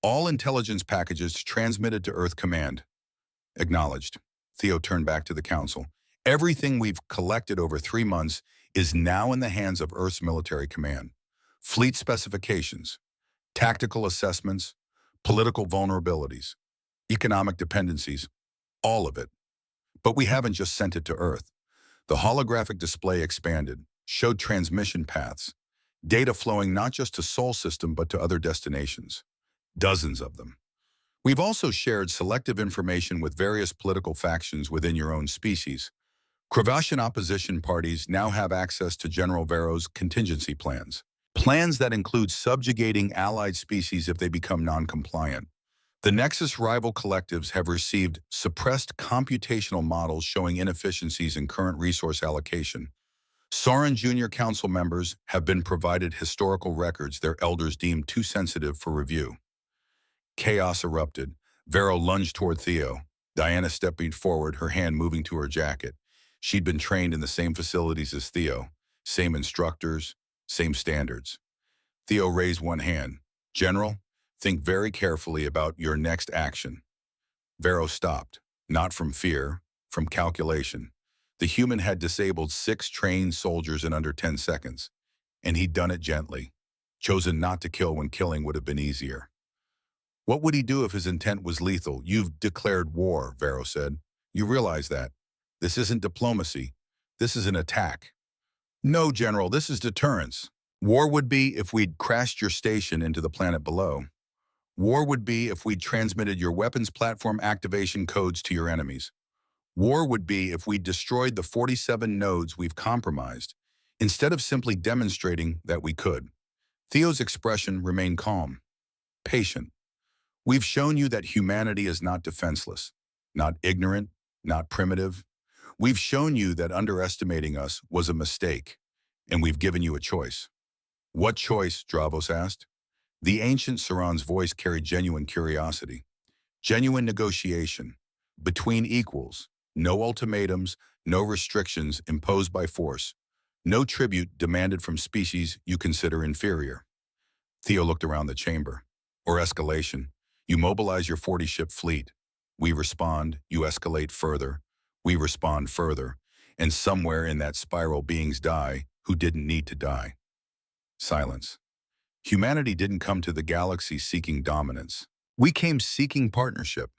[SPEAKER 1] All intelligence packages transmitted to Earth Command. Acknowledged. Theo turned back to the Council. Everything we've collected over 3 months is now in the hands of Earth's military command. Fleet specifications, tactical assessments, political vulnerabilities, economic dependencies, all of it. But we haven't just sent it to Earth. The holographic display expanded, showed transmission paths, data flowing not just to Sol system but to other destinations. Dozens of them. We've also shared selective information with various political factions within your own species. Cravation opposition parties now have access to General Varro's contingency plans. Plans that include subjugating allied species if they become non-compliant. The Nexus rival collectives have received suppressed computational models showing inefficiencies in current resource allocation. Soren Junior Council members have been provided historical records their elders deemed too sensitive for review. Chaos erupted. Varro lunged toward Theo. Diana stepping forward, her hand moving to her jacket. She'd been trained in the same facilities as Theo, same instructors, same standards. Theo raised one hand. General, think very carefully about your next action. Varro stopped, not from fear, from calculation. The human had disabled 6 trained soldiers in under 10 seconds, and he'd done it gently, chosen not to kill when killing would have been easier. What would he do if his intent was lethal? You've declared war, Varro said. You realize that. This isn't diplomacy. This is an attack. No, General, this is deterrence. War would be if we'd crashed your station into the planet below. War would be if we'd transmitted your weapons platform activation codes to your enemies. War would be if we'd destroyed the 47 nodes we've compromised, instead of simply demonstrating that we could. Theo's expression remained calm, patient. We've shown you that humanity is not defenseless, not ignorant, not primitive. We've shown you that underestimating us was a mistake, and we've given you a choice. What choice? Dravos asked. The ancient Saran's voice carried genuine curiosity. Genuine negotiation. Between equals. No ultimatums, no restrictions imposed by force. No tribute demanded from species you consider inferior. Theo looked around the chamber. Or escalation. You mobilize your 40-ship fleet. We respond, you escalate further. We respond further. And somewhere in that spiral beings die who didn't need to die. Silence. Humanity didn't come to the galaxy seeking dominance. We came seeking partnership.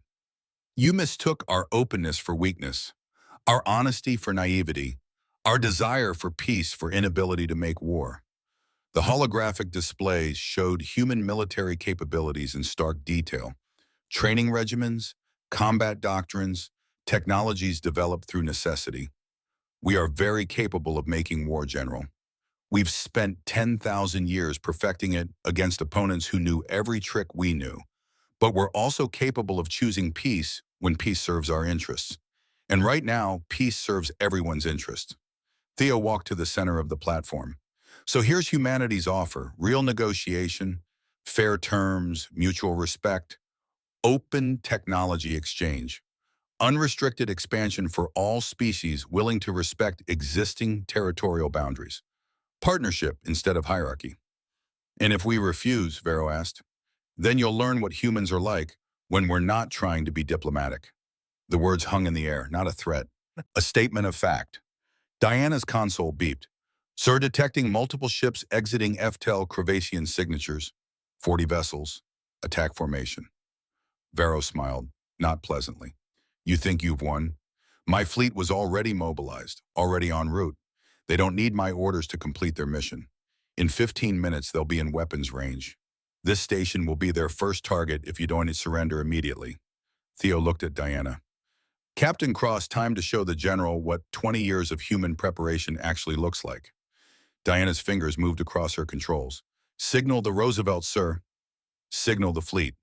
[SPEAKER 1] You mistook our openness for weakness, our honesty for naivety, our desire for peace for inability to make war. The holographic displays showed human military capabilities in stark detail. Training regimens, combat doctrines, technologies developed through necessity. We are very capable of making war, General. We've spent 10,000 years perfecting it against opponents who knew every trick we knew. But we're also capable of choosing peace when peace serves our interests. And right now, peace serves everyone's interest. Theo walked to the center of the platform. So here's humanity's offer: real negotiation, fair terms, mutual respect, open technology exchange, unrestricted expansion for all species willing to respect existing territorial boundaries, partnership instead of hierarchy. And if we refuse, Vero asked, then you'll learn what humans are like when we're not trying to be diplomatic. The words hung in the air, not a threat, a statement of fact. Diana's console beeped. Sir, detecting multiple ships exiting FTEL Crevasian signatures. 40 vessels. Attack formation. Vero smiled, not pleasantly. You think you've won? My fleet was already mobilized, already en route. They don't need my orders to complete their mission. In 15 minutes, they'll be in weapons range. This station will be their first target if you don't surrender immediately. Theo looked at Diana. Captain Cross, time to show the general what 20 years of human preparation actually looks like. Diana's fingers moved across her controls. Signal the Roosevelt, sir. Signal the fleet.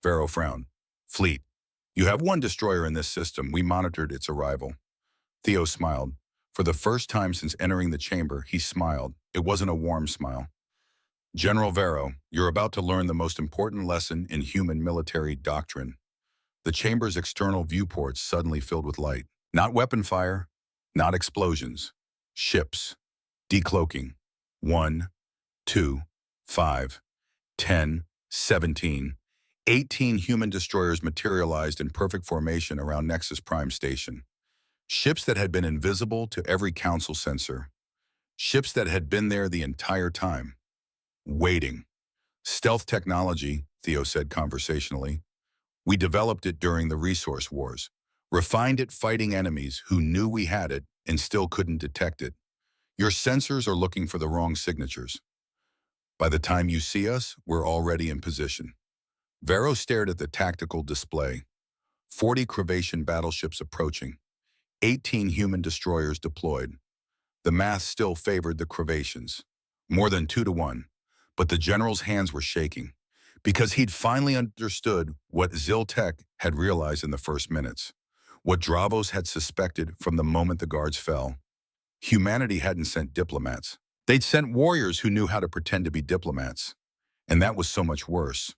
[SPEAKER 1] Vero frowned. Fleet. You have one destroyer in this system. We monitored its arrival. Theo smiled. For the first time since entering the chamber, he smiled. It wasn't a warm smile. General Vero, you're about to learn the most important lesson in human military doctrine. The chamber's external viewports suddenly filled with light. Not weapon fire, not explosions. Ships. Decloaking. 1, 2, 5, 10, 17. 18 human destroyers materialized in perfect formation around Nexus Prime Station. Ships that had been invisible to every council sensor. Ships that had been there the entire time. Waiting. Stealth technology, Theo said conversationally. We developed it during the resource wars. Refined it fighting enemies who knew we had it and still couldn't detect it. Your sensors are looking for the wrong signatures. By the time you see us, we're already in position. Vero stared at the tactical display. 40 Crevation battleships approaching. 18 human destroyers deployed. The math still favored the Crevatians. More than 2 to 1. But the general's hands were shaking. Because he'd finally understood what Ziltech had realized in the first minutes. What Dravos had suspected from the moment the guards fell. Humanity hadn't sent diplomats. They'd sent warriors who knew how to pretend to be diplomats. And that was so much worse.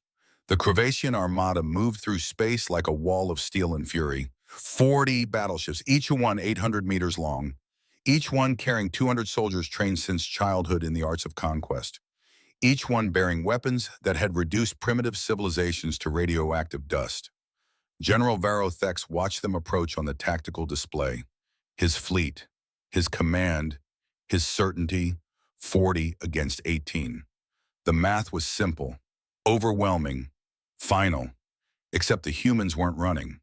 [SPEAKER 1] The Crevasian armada moved through space like a wall of steel and fury. 40 battleships, each one 800 meters long. Each one carrying 200 soldiers trained since childhood in the arts of conquest. Each one bearing weapons that had reduced primitive civilizations to radioactive dust. General Varothex watched them approach on the tactical display. His fleet, his command, his certainty, 40 against 18. The math was simple, overwhelming, final, except the humans weren't running.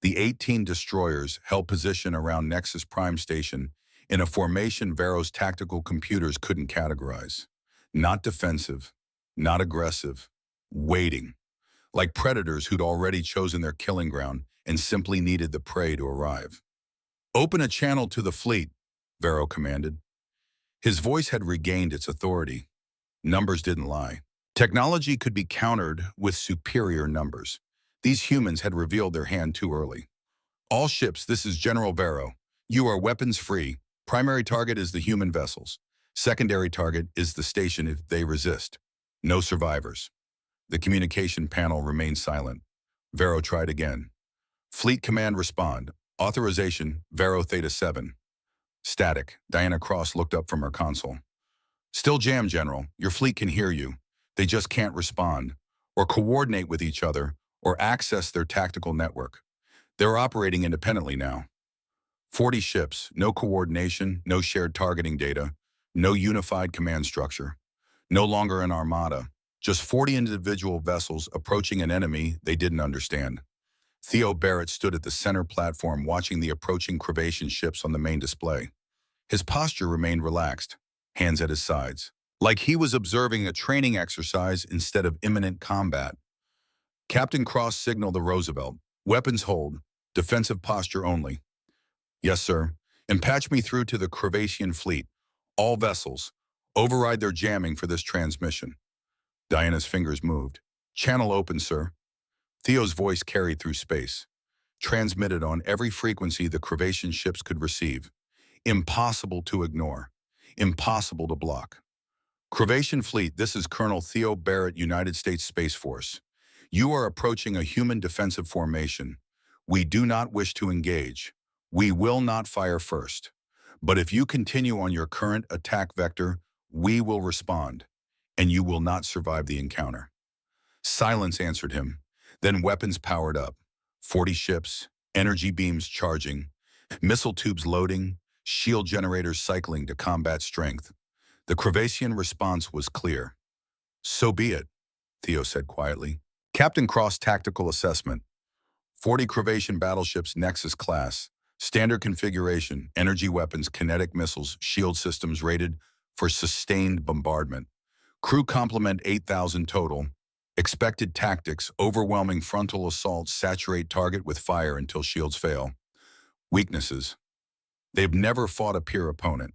[SPEAKER 1] The 18 destroyers held position around Nexus Prime Station in a formation Vero's tactical computers couldn't categorize. Not defensive, not aggressive, waiting. Like predators who'd already chosen their killing ground and simply needed the prey to arrive. Open a channel to the fleet, Vero commanded. His voice had regained its authority. Numbers didn't lie. Technology could be countered with superior numbers. These humans had revealed their hand too early. All ships, this is General Vero. You are weapons-free. Primary target is the human vessels. Secondary target is the station if they resist. No survivors. The communication panel remained silent. Vero tried again. Fleet command respond. Authorization, Vero Theta 7. Static. Diana Cross looked up from her console. Still jammed, General. Your fleet can hear you. They just can't respond, or coordinate with each other, or access their tactical network. They're operating independently now. 40 ships, no coordination, no shared targeting data, no unified command structure. No longer an armada, just 40 individual vessels approaching an enemy they didn't understand. Theo Barrett stood at the center platform watching the approaching Crevation ships on the main display. His posture remained relaxed, hands at his sides, like he was observing a training exercise instead of imminent combat. Captain Cross signaled the Roosevelt. Weapons hold, defensive posture only. Yes, sir. And patch me through to the Crevasian fleet. All vessels. Override their jamming for this transmission. Diana's fingers moved. Channel open, sir. Theo's voice carried through space. Transmitted on every frequency the Crevation ships could receive. Impossible to ignore. Impossible to block. Croatian Fleet, this is Colonel Theo Barrett, United States Space Force. You are approaching a human defensive formation. We do not wish to engage. We will not fire first. But if you continue on your current attack vector, we will respond, and you will not survive the encounter. Silence answered him. Then weapons powered up. 40 ships, energy beams charging, missile tubes loading, shield generators cycling to combat strength. The Croatian response was clear. So be it, Theo said quietly. Captain Cross Tactical Assessment. 40 Croatian battleships Nexus class. Standard configuration, energy weapons, kinetic missiles, shield systems rated for sustained bombardment. Crew complement 8,000 total. Expected tactics, overwhelming frontal assault, saturate target with fire until shields fail. Weaknesses. They've never fought a peer opponent.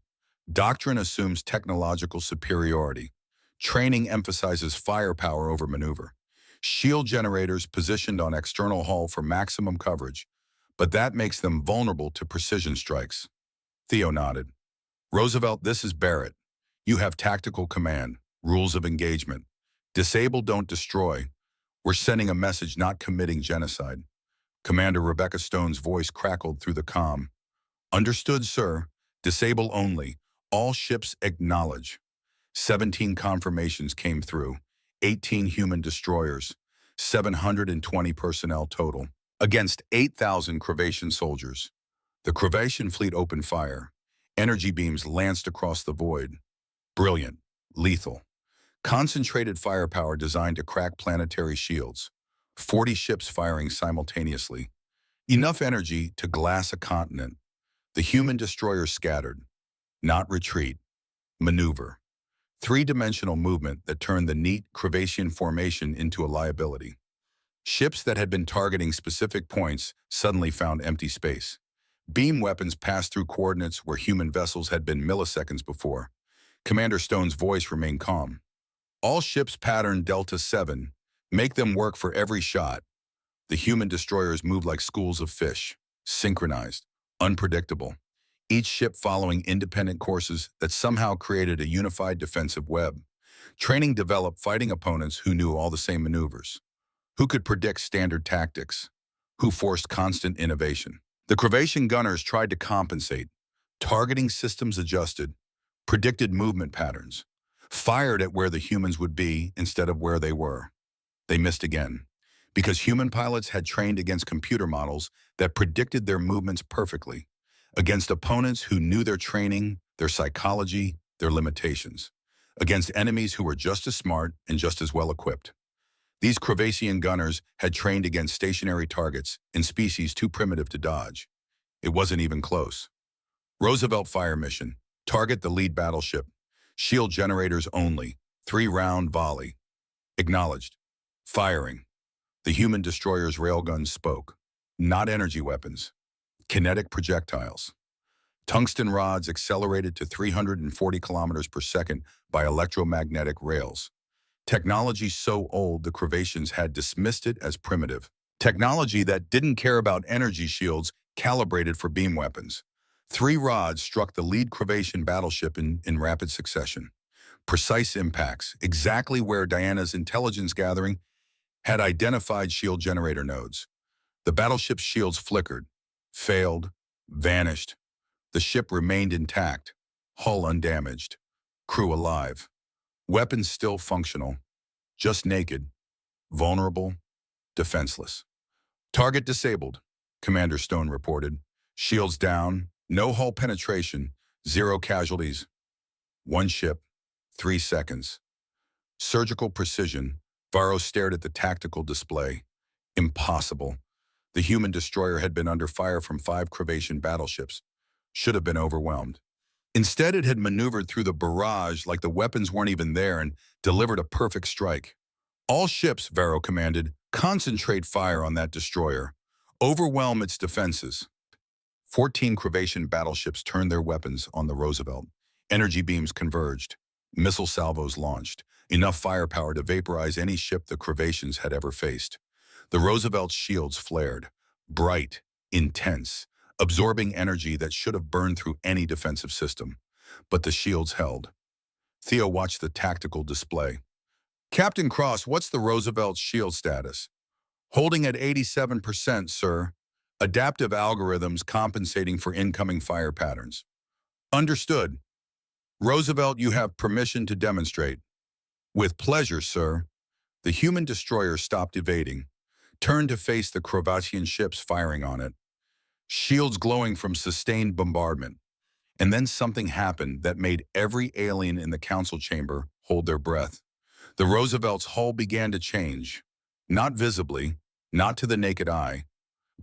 [SPEAKER 1] Doctrine assumes technological superiority. Training emphasizes firepower over maneuver. Shield generators positioned on external hull for maximum coverage, but that makes them vulnerable to precision strikes. Theo nodded. Roosevelt, this is Barrett. You have tactical command, rules of engagement. Disable, don't destroy. We're sending a message, not committing genocide. Commander Rebecca Stone's voice crackled through the comm. Understood, sir. Disable only. All ships acknowledge. 17 confirmations came through. 18 human destroyers. 720 personnel total. Against 8,000 Croatian soldiers. The Croatian fleet opened fire. Energy beams lanced across the void. Brilliant. Lethal. Concentrated firepower designed to crack planetary shields. 40 ships firing simultaneously. Enough energy to glass a continent. The human destroyers scattered. Not retreat. Maneuver. Three-dimensional movement that turned the neat Croatian formation into a liability. Ships that had been targeting specific points suddenly found empty space. Beam weapons passed through coordinates where human vessels had been milliseconds before. Commander Stone's voice remained calm. All ships pattern Delta 7. Make them work for every shot. The human destroyers moved like schools of fish, synchronized, unpredictable. Each ship following independent courses that somehow created a unified defensive web. Training developed fighting opponents who knew all the same maneuvers, who could predict standard tactics, who forced constant innovation. The Croatian gunners tried to compensate. Targeting systems adjusted, predicted movement patterns, fired at where the humans would be instead of where they were. They missed again, because human pilots had trained against computer models that predicted their movements perfectly, against opponents who knew their training, their psychology, their limitations, against enemies who were just as smart and just as well equipped. These Croatian gunners had trained against stationary targets in species too primitive to dodge. It wasn't even close. Roosevelt fire mission. Target the lead battleship. Shield generators only. 3-round volley. Acknowledged. Firing. The human destroyer's railguns spoke. Not energy weapons. Kinetic projectiles. Tungsten rods accelerated to 340 kilometers per second by electromagnetic rails. Technology so old the Croatians had dismissed it as primitive. Technology that didn't care about energy shields calibrated for beam weapons. 3 rods struck the lead Croatian battleship in rapid succession. Precise impacts, exactly where Diana's intelligence gathering had identified shield generator nodes. The battleship's shields flickered, failed, vanished. The ship remained intact, hull undamaged, crew alive. Weapons still functional, just naked, vulnerable, defenseless. Target disabled, Commander Stone reported. Shields down, no hull penetration, 0 casualties. 1 ship, 3 seconds. Surgical precision, Varro stared at the tactical display. Impossible. The human destroyer had been under fire from 5 Croatian battleships. Should have been overwhelmed. Instead, it had maneuvered through the barrage like the weapons weren't even there and delivered a perfect strike. All ships, Varro commanded, concentrate fire on that destroyer. Overwhelm its defenses. 14 Croatian battleships turned their weapons on the Roosevelt. Energy beams converged. Missile salvos launched. Enough firepower to vaporize any ship the Croatians had ever faced. The Roosevelt's shields flared. Bright, intense, absorbing energy that should have burned through any defensive system. But the shields held. Theo watched the tactical display. Captain Cross, what's the Roosevelt's shield status? Holding at 87%, sir. Adaptive algorithms compensating for incoming fire patterns. Understood. Roosevelt, you have permission to demonstrate. With pleasure, sir. The human destroyer stopped evading, turned to face the Crovatian ships firing on it, shields glowing from sustained bombardment. And then something happened that made every alien in the council chamber hold their breath. The Roosevelt's hull began to change, not visibly, not to the naked eye,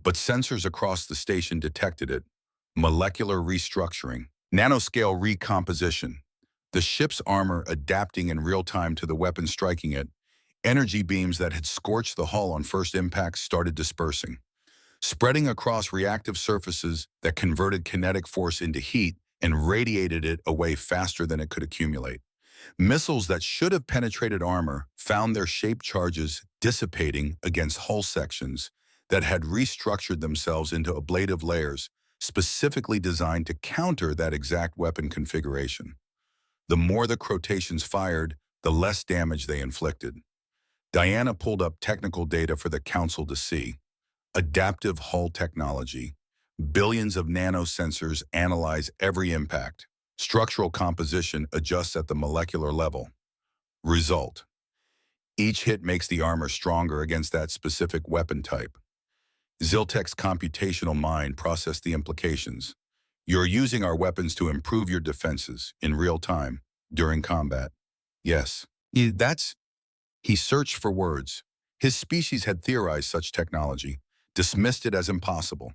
[SPEAKER 1] but sensors across the station detected it. Molecular restructuring, nanoscale recomposition, the ship's armor adapting in real time to the weapon striking it. Energy beams that had scorched the hull on first impact started dispersing, spreading across reactive surfaces that converted kinetic force into heat and radiated it away faster than it could accumulate. Missiles that should have penetrated armor found their shaped charges dissipating against hull sections that had restructured themselves into ablative layers specifically designed to counter that exact weapon configuration. The more the Crotations fired, the less damage they inflicted. Diana pulled up technical data for the council to see. Adaptive hull technology. Billions of nanosensors analyze every impact. Structural composition adjusts at the molecular level. Result. Each hit makes the armor stronger against that specific weapon type. Ziltek's computational mind processed the implications. You're using our weapons to improve your defenses in real time during combat. Yes. He searched for words. His species had theorized such technology, dismissed it as impossible.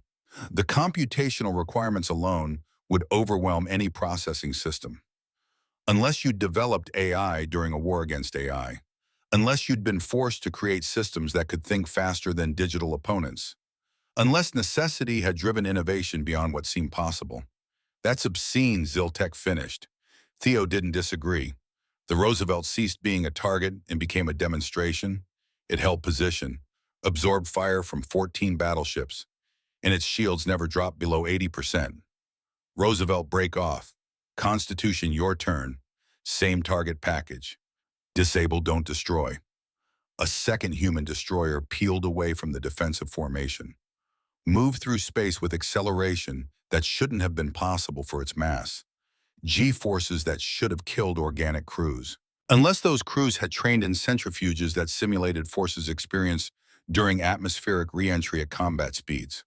[SPEAKER 1] The computational requirements alone would overwhelm any processing system. Unless you'd developed AI during a war against AI, unless you'd been forced to create systems that could think faster than digital opponents, unless necessity had driven innovation beyond what seemed possible. That's obscene, Ziltek finished. Theo didn't disagree. The Roosevelt ceased being a target and became a demonstration. It held position, absorbed fire from 14 battleships, and its shields never dropped below 80%. Roosevelt break off. Constitution, your turn. Same target package. Disable, don't destroy. A second human destroyer peeled away from the defensive formation. Moved through space with acceleration that shouldn't have been possible for its mass. G-forces that should have killed organic crews. Unless those crews had trained in centrifuges that simulated forces experienced during atmospheric re-entry at combat speeds.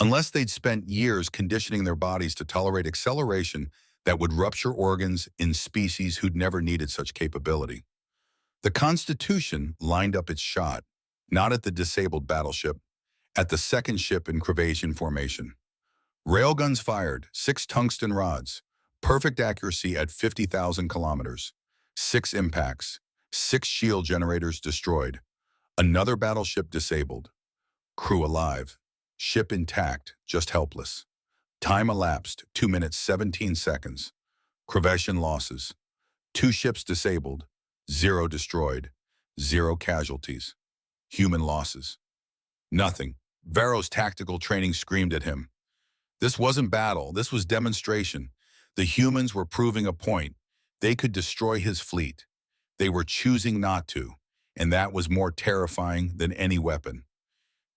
[SPEAKER 1] Unless they'd spent years conditioning their bodies to tolerate acceleration that would rupture organs in species who'd never needed such capability. The Constitution lined up its shot, not at the disabled battleship, at the second ship in Crovatian formation. Railguns fired, 6 tungsten rods, perfect accuracy at 50,000 kilometers, 6 impacts, 6 shield generators destroyed, another battleship disabled, crew alive, ship intact, just helpless. Time elapsed, 2 minutes 17 seconds. Crovatian losses, 2 ships disabled, 0 destroyed, 0 casualties. Human losses. Nothing. Varro's tactical training screamed at him. This wasn't battle, this was demonstration. The humans were proving a point. They could destroy his fleet. They were choosing not to, and that was more terrifying than any weapon.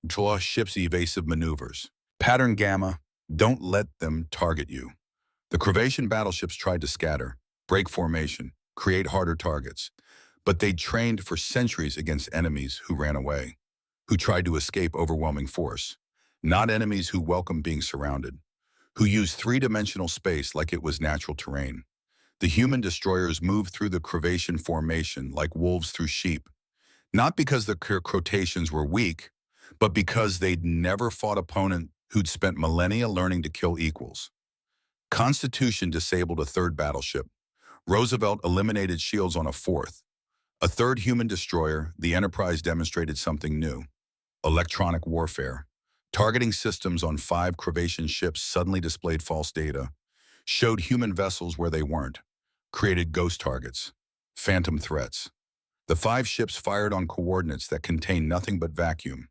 [SPEAKER 1] Draw ship's evasive maneuvers. Pattern Gamma, don't let them target you. The Crovatian battleships tried to scatter, break formation, create harder targets, but they'd trained for centuries against enemies who ran away, who tried to escape overwhelming force, not enemies who welcomed being surrounded, who used three-dimensional space like it was natural terrain. The human destroyers moved through the Crovatian formation like wolves through sheep, not because the Crotations were weak, but because they'd never fought opponent who'd spent millennia learning to kill equals. Constitution disabled a 3rd battleship. Roosevelt eliminated shields on a 4th. A 3rd human destroyer, the Enterprise demonstrated something new. Electronic warfare. Targeting systems on 5 Crovatian ships suddenly displayed false data, showed human vessels where they weren't, created ghost targets, phantom threats. The 5 ships fired on coordinates that contained nothing but vacuum,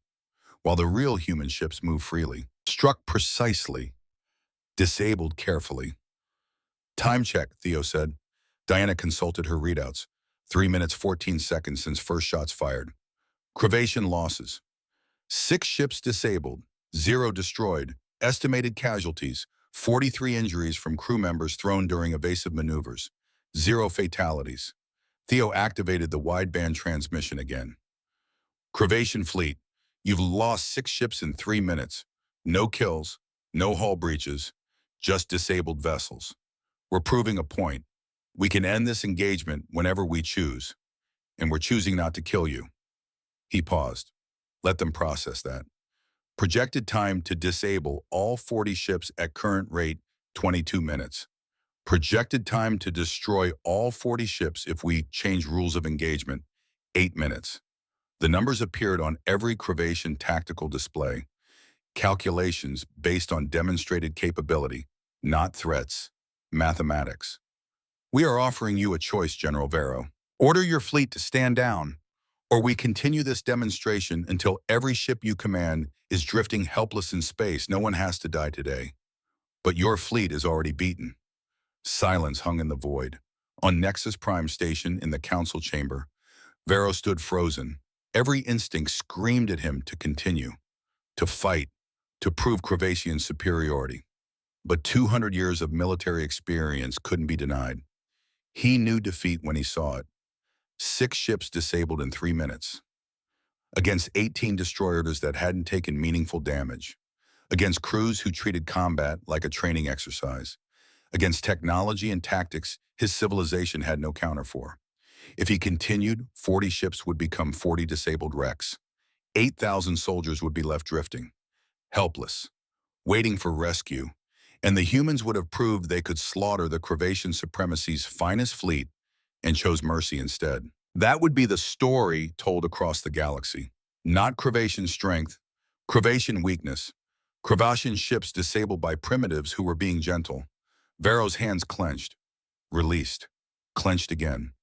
[SPEAKER 1] while the real human ships moved freely, struck precisely, disabled carefully. Time check, Theo said. Diana consulted her readouts. 3 minutes 14 seconds since first shots fired. Crevation losses. 6 ships disabled, 0 destroyed. Estimated casualties, 43 injuries from crew members thrown during evasive maneuvers. 0 fatalities. Theo activated the wideband transmission again. Crevation fleet, you've lost 6 ships in 3 minutes. No kills, no hull breaches, just disabled vessels. We're proving a point. We can end this engagement whenever we choose, and we're choosing not to kill you. He paused. Let them process that. Projected time to disable all 40 ships at current rate, 22 minutes. Projected time to destroy all 40 ships if we change rules of engagement, 8 minutes. The numbers appeared on every Crevation tactical display. Calculations based on demonstrated capability, not threats. Mathematics. We are offering you a choice, General Vero. Order your fleet to stand down, or we continue this demonstration until every ship you command is drifting helpless in space. No one has to die today. But your fleet is already beaten. Silence hung in the void. On Nexus Prime Station in the council chamber, Vero stood frozen. Every instinct screamed at him to continue, to fight, to prove Crevasian superiority. But 200 years of military experience couldn't be denied. He knew defeat when he saw it. 6 ships disabled in 3 minutes. Against 18 destroyers that hadn't taken meaningful damage. Against crews who treated combat like a training exercise. Against technology and tactics his civilization had no counter for. If he continued, 40 ships would become 40 disabled wrecks. 8,000 soldiers would be left drifting, helpless, waiting for rescue. And the humans would have proved they could slaughter the Crevation supremacy's finest fleet and chose mercy instead. That would be the story told across the galaxy. Not Crevation strength, Crevation weakness. Crevation ships disabled by primitives who were being gentle. Vero's hands clenched, released, clenched again.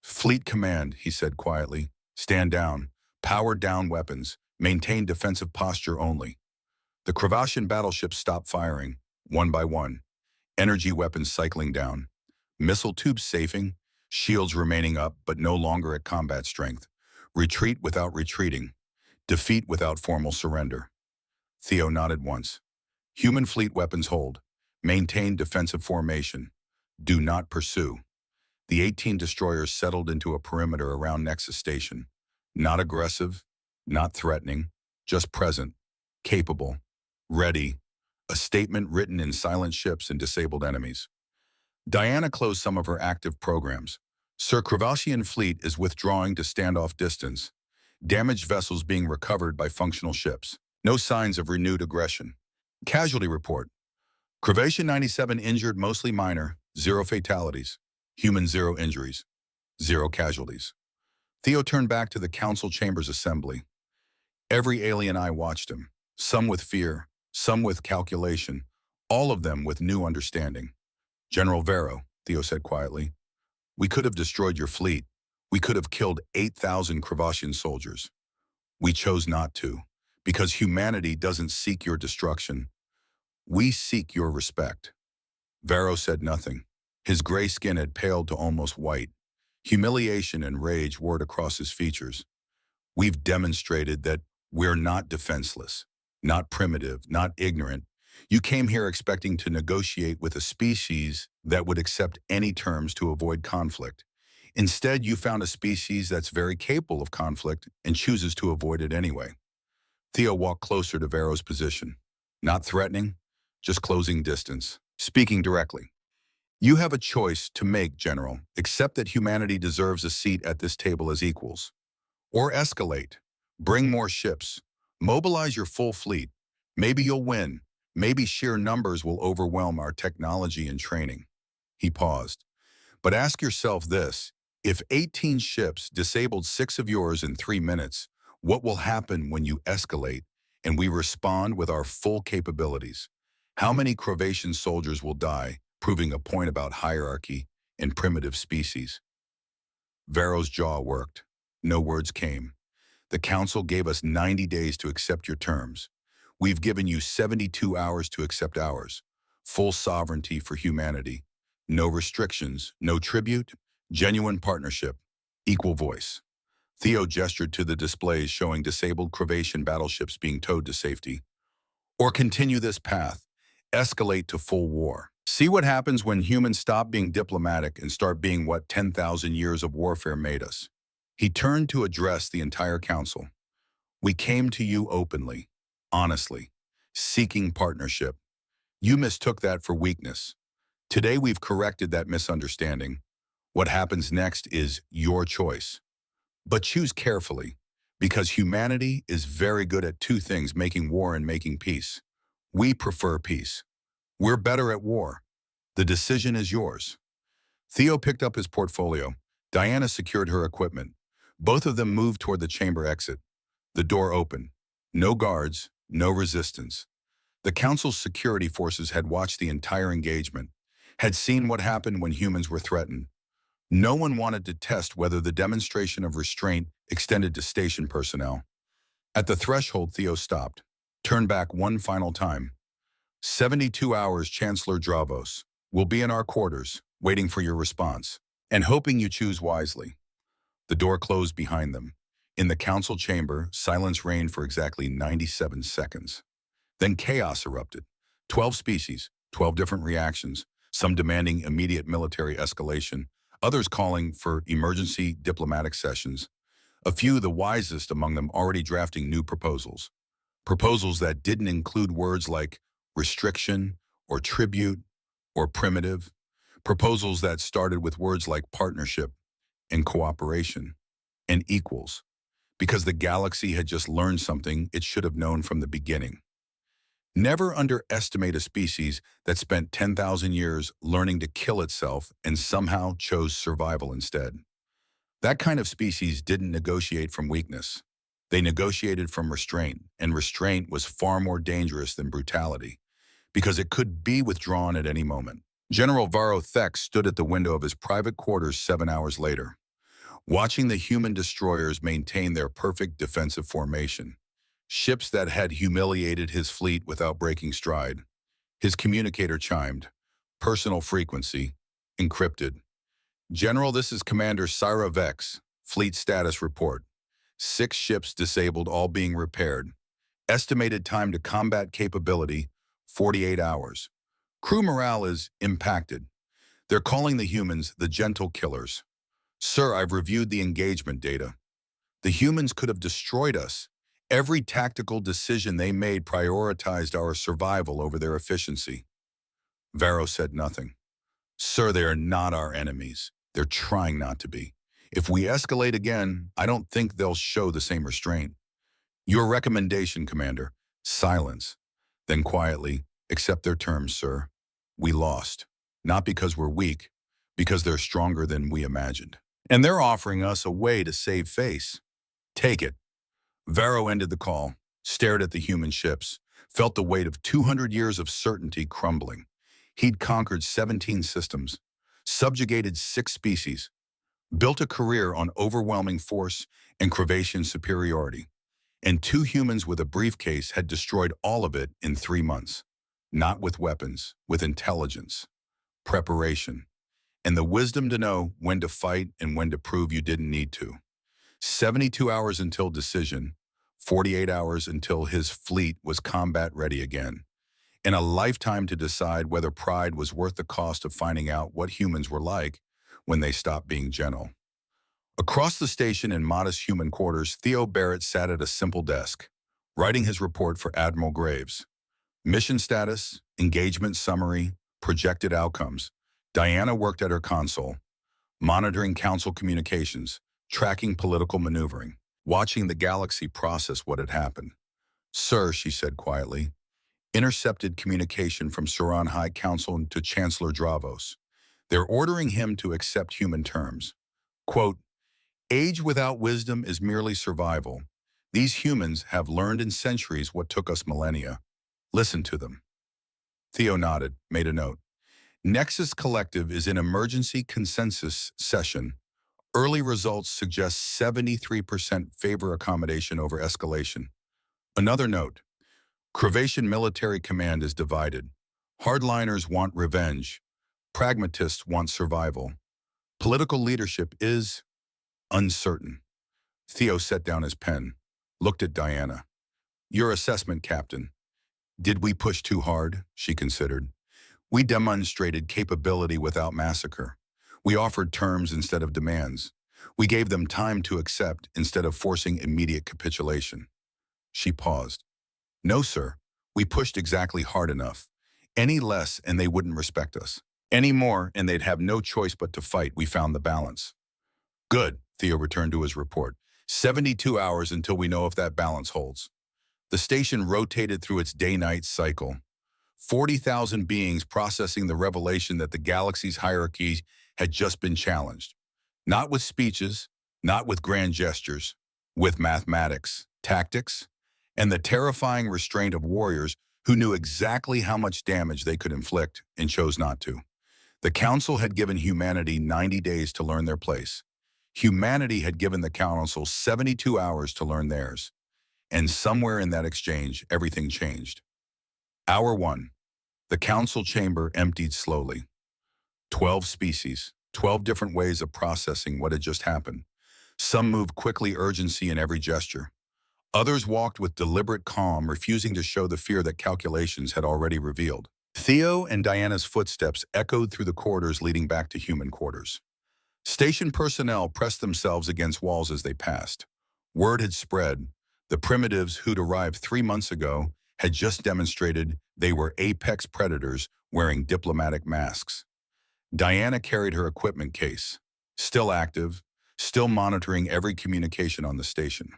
[SPEAKER 1] Fleet command, he said quietly. Stand down, power down weapons, maintain defensive posture only. The Crevation battleships stopped firing, one by one. Energy weapons cycling down. Missile tubes safing, shields remaining up but no longer at combat strength. Retreat without retreating. Defeat without formal surrender. Theo nodded once. Human fleet weapons hold. Maintain defensive formation. Do not pursue. The 18 destroyers settled into a perimeter around Nexus Station. Not aggressive, not threatening, just present, capable, ready. A statement written in silent ships and disabled enemies. Diana closed some of her active programs. Sir Crevasian fleet is withdrawing to standoff distance. Damaged vessels being recovered by functional ships. No signs of renewed aggression. Casualty report. Crevation 97 injured, mostly minor, 0 fatalities. Human 0 injuries, 0 casualties. Theo turned back to the council chamber's assembly. Every alien eye watched him, some with fear, some with calculation, all of them with new understanding. General Vero, Theo said quietly, we could have destroyed your fleet. We could have killed 8,000 Crevasian soldiers. We chose not to, because humanity doesn't seek your destruction. We seek your respect. Vero said nothing. His gray skin had paled to almost white. Humiliation and rage warred across his features. We've demonstrated that we're not defenseless, not primitive, not ignorant. You came here expecting to negotiate with a species that would accept any terms to avoid conflict. Instead, you found a species that's very capable of conflict and chooses to avoid it anyway. Theo walked closer to Vero's position. Not threatening, just closing distance, speaking directly. You have a choice to make, General. Accept that humanity deserves a seat at this table as equals. Or escalate. Bring more ships. Mobilize your full fleet. Maybe you'll win. Maybe sheer numbers will overwhelm our technology and training. He paused. But ask yourself this. If 18 ships disabled 6 of yours in 3 minutes, what will happen when you escalate and we respond with our full capabilities? How many Crevation soldiers will die, proving a point about hierarchy and primitive species? Vero's jaw worked. No words came. The council gave us 90 days to accept your terms. We've given you 72 hours to accept ours. Full sovereignty for humanity. No restrictions, no tribute, genuine partnership, equal voice. Theo gestured to the displays showing disabled Cravation battleships being towed to safety. Or continue this path, escalate to full war. See what happens when humans stop being diplomatic and start being what 10,000 years of warfare made us. He turned to address the entire council. We came to you openly, honestly, seeking partnership. You mistook that for weakness. Today we've corrected that misunderstanding. What happens next is your choice. But choose carefully, because humanity is very good at two things, making war and making peace. We prefer peace. We're better at war. The decision is yours. Theo picked up his portfolio. Diana secured her equipment. Both of them moved toward the chamber exit. The door opened. No guards, no resistance. The council's security forces had watched the entire engagement, had seen what happened when humans were threatened. No one wanted to test whether the demonstration of restraint extended to station personnel. At the threshold, Theo stopped, turned back one final time. 72 hours, Chancellor Dravos. We'll be in our quarters, waiting for your response, and hoping you choose wisely. The door closed behind them. In the council chamber, silence reigned for exactly 97 seconds. Then chaos erupted. 12 species, 12 different reactions, some demanding immediate military escalation, others calling for emergency diplomatic sessions. A few, the wisest among them, already drafting new proposals. Proposals that didn't include words like restriction or tribute or primitive. Proposals that started with words like partnership and cooperation and equals, because the galaxy had just learned something it should have known from the beginning. Never underestimate a species that spent 10,000 years learning to kill itself and somehow chose survival instead. That kind of species didn't negotiate from weakness. They negotiated from restraint, and restraint was far more dangerous than brutality, because it could be withdrawn at any moment. General Varro Thek stood at the window of his private quarters 7 hours later, watching the human destroyers maintain their perfect defensive formation. Ships that had humiliated his fleet without breaking stride. His communicator chimed. Personal frequency. Encrypted. General, this is Commander Syra Vex. Fleet status report. 6 ships disabled, all being repaired. Estimated time to combat capability, 48 hours. Crew morale is impacted. They're calling the humans the gentle killers. Sir, I've reviewed the engagement data. The humans could have destroyed us. Every tactical decision they made prioritized our survival over their efficiency. Varro said nothing. Sir, they are not our enemies. They're trying not to be. If we escalate again, I don't think they'll show the same restraint. Your recommendation, Commander. Silence. Then quietly, accept their terms, sir. We lost. Not because we're weak, because they're stronger than we imagined. And they're offering us a way to save face. Take it. Varro ended the call, stared at the human ships, felt the weight of 200 years of certainty crumbling. He'd conquered 17 systems, subjugated 6 species, built a career on overwhelming force and Cravation superiority. And 2 humans with a briefcase had destroyed all of it in 3 months. Not with weapons, with intelligence, preparation, and the wisdom to know when to fight and when to prove you didn't need to. 72 hours until decision, 48 hours until his fleet was combat ready again, and a lifetime to decide whether pride was worth the cost of finding out what humans were like when they stopped being gentle. Across the station in modest human quarters, Theo Barrett sat at a simple desk, writing his report for Admiral Graves. Mission status, engagement summary, projected outcomes. Diana worked at her console, monitoring council communications, tracking political maneuvering, watching the galaxy process what had happened. Sir, she said quietly, intercepted communication from Suran High Council to Chancellor Dravos. They're ordering him to accept human terms. Quote, age without wisdom is merely survival. These humans have learned in centuries what took us millennia. Listen to them. Theo nodded, made a note. Nexus Collective is in emergency consensus session. Early results suggest 73% favor accommodation over escalation. Another note, Cravation Military Command is divided. Hardliners want revenge. Pragmatists want survival. Political leadership is uncertain. Theo set down his pen, looked at Diana. Your assessment, Captain. Did we push too hard? She considered. We demonstrated capability without massacre. We offered terms instead of demands. We gave them time to accept instead of forcing immediate capitulation. She paused. No, sir. We pushed exactly hard enough. Any less and they wouldn't respect us. Any more and they'd have no choice but to fight. We found the balance. Good, Theo returned to his report. 72 hours until we know if that balance holds. The station rotated through its day-night cycle. 40,000 beings processing the revelation that the galaxy's hierarchy had just been challenged. Not with speeches, not with grand gestures, with mathematics, tactics, and the terrifying restraint of warriors who knew exactly how much damage they could inflict and chose not to. The Council had given humanity 90 days to learn their place. Humanity had given the Council 72 hours to learn theirs. And somewhere in that exchange, everything changed. Hour 1. The Council chamber emptied slowly. 12 species, 12 different ways of processing what had just happened. Some moved quickly, urgency in every gesture. Others walked with deliberate calm, refusing to show the fear that calculations had already revealed. Theo and Diana's footsteps echoed through the corridors leading back to human quarters. Station personnel pressed themselves against walls as they passed. Word had spread. The primitives who'd arrived 3 months ago had just demonstrated they were apex predators wearing diplomatic masks. Diana carried her equipment case, still active, still monitoring every communication on the station.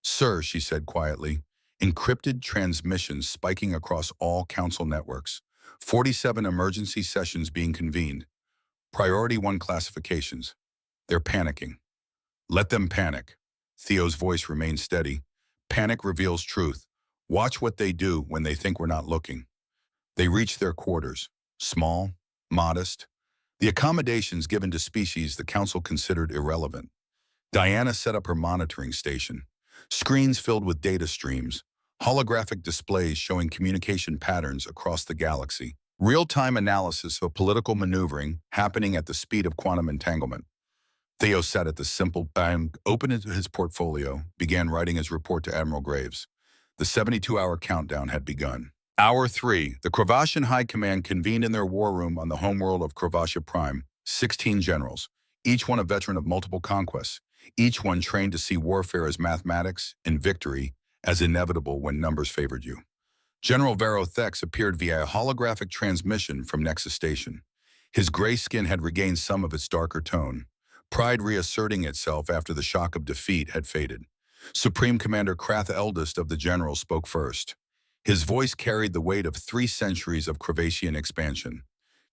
[SPEAKER 1] Sir, she said quietly, encrypted transmissions spiking across all council networks, 47 emergency sessions being convened. Priority 1 classifications. They're panicking. Let them panic. Theo's voice remained steady. Panic reveals truth. Watch what they do when they think we're not looking. They reach their quarters. Small, modest. The accommodations given to species the council considered irrelevant. Diana set up her monitoring station. Screens filled with data streams. Holographic displays showing communication patterns across the galaxy. Real-time analysis of political maneuvering happening at the speed of quantum entanglement. Theo sat at the simple bank, opened his portfolio, began writing his report to Admiral Graves. The 72-hour countdown had begun. Hour 3, the Kravashian High Command convened in their war room on the homeworld of Kravasha Prime. 16 generals, each one a veteran of multiple conquests, each one trained to see warfare as mathematics and victory as inevitable when numbers favored you. General Vero Thex appeared via a holographic transmission from Nexus Station. His gray skin had regained some of its darker tone, pride reasserting itself after the shock of defeat had faded. Supreme Commander Krath, eldest of the generals, spoke first. His voice carried the weight of 3 centuries of Kravasian expansion.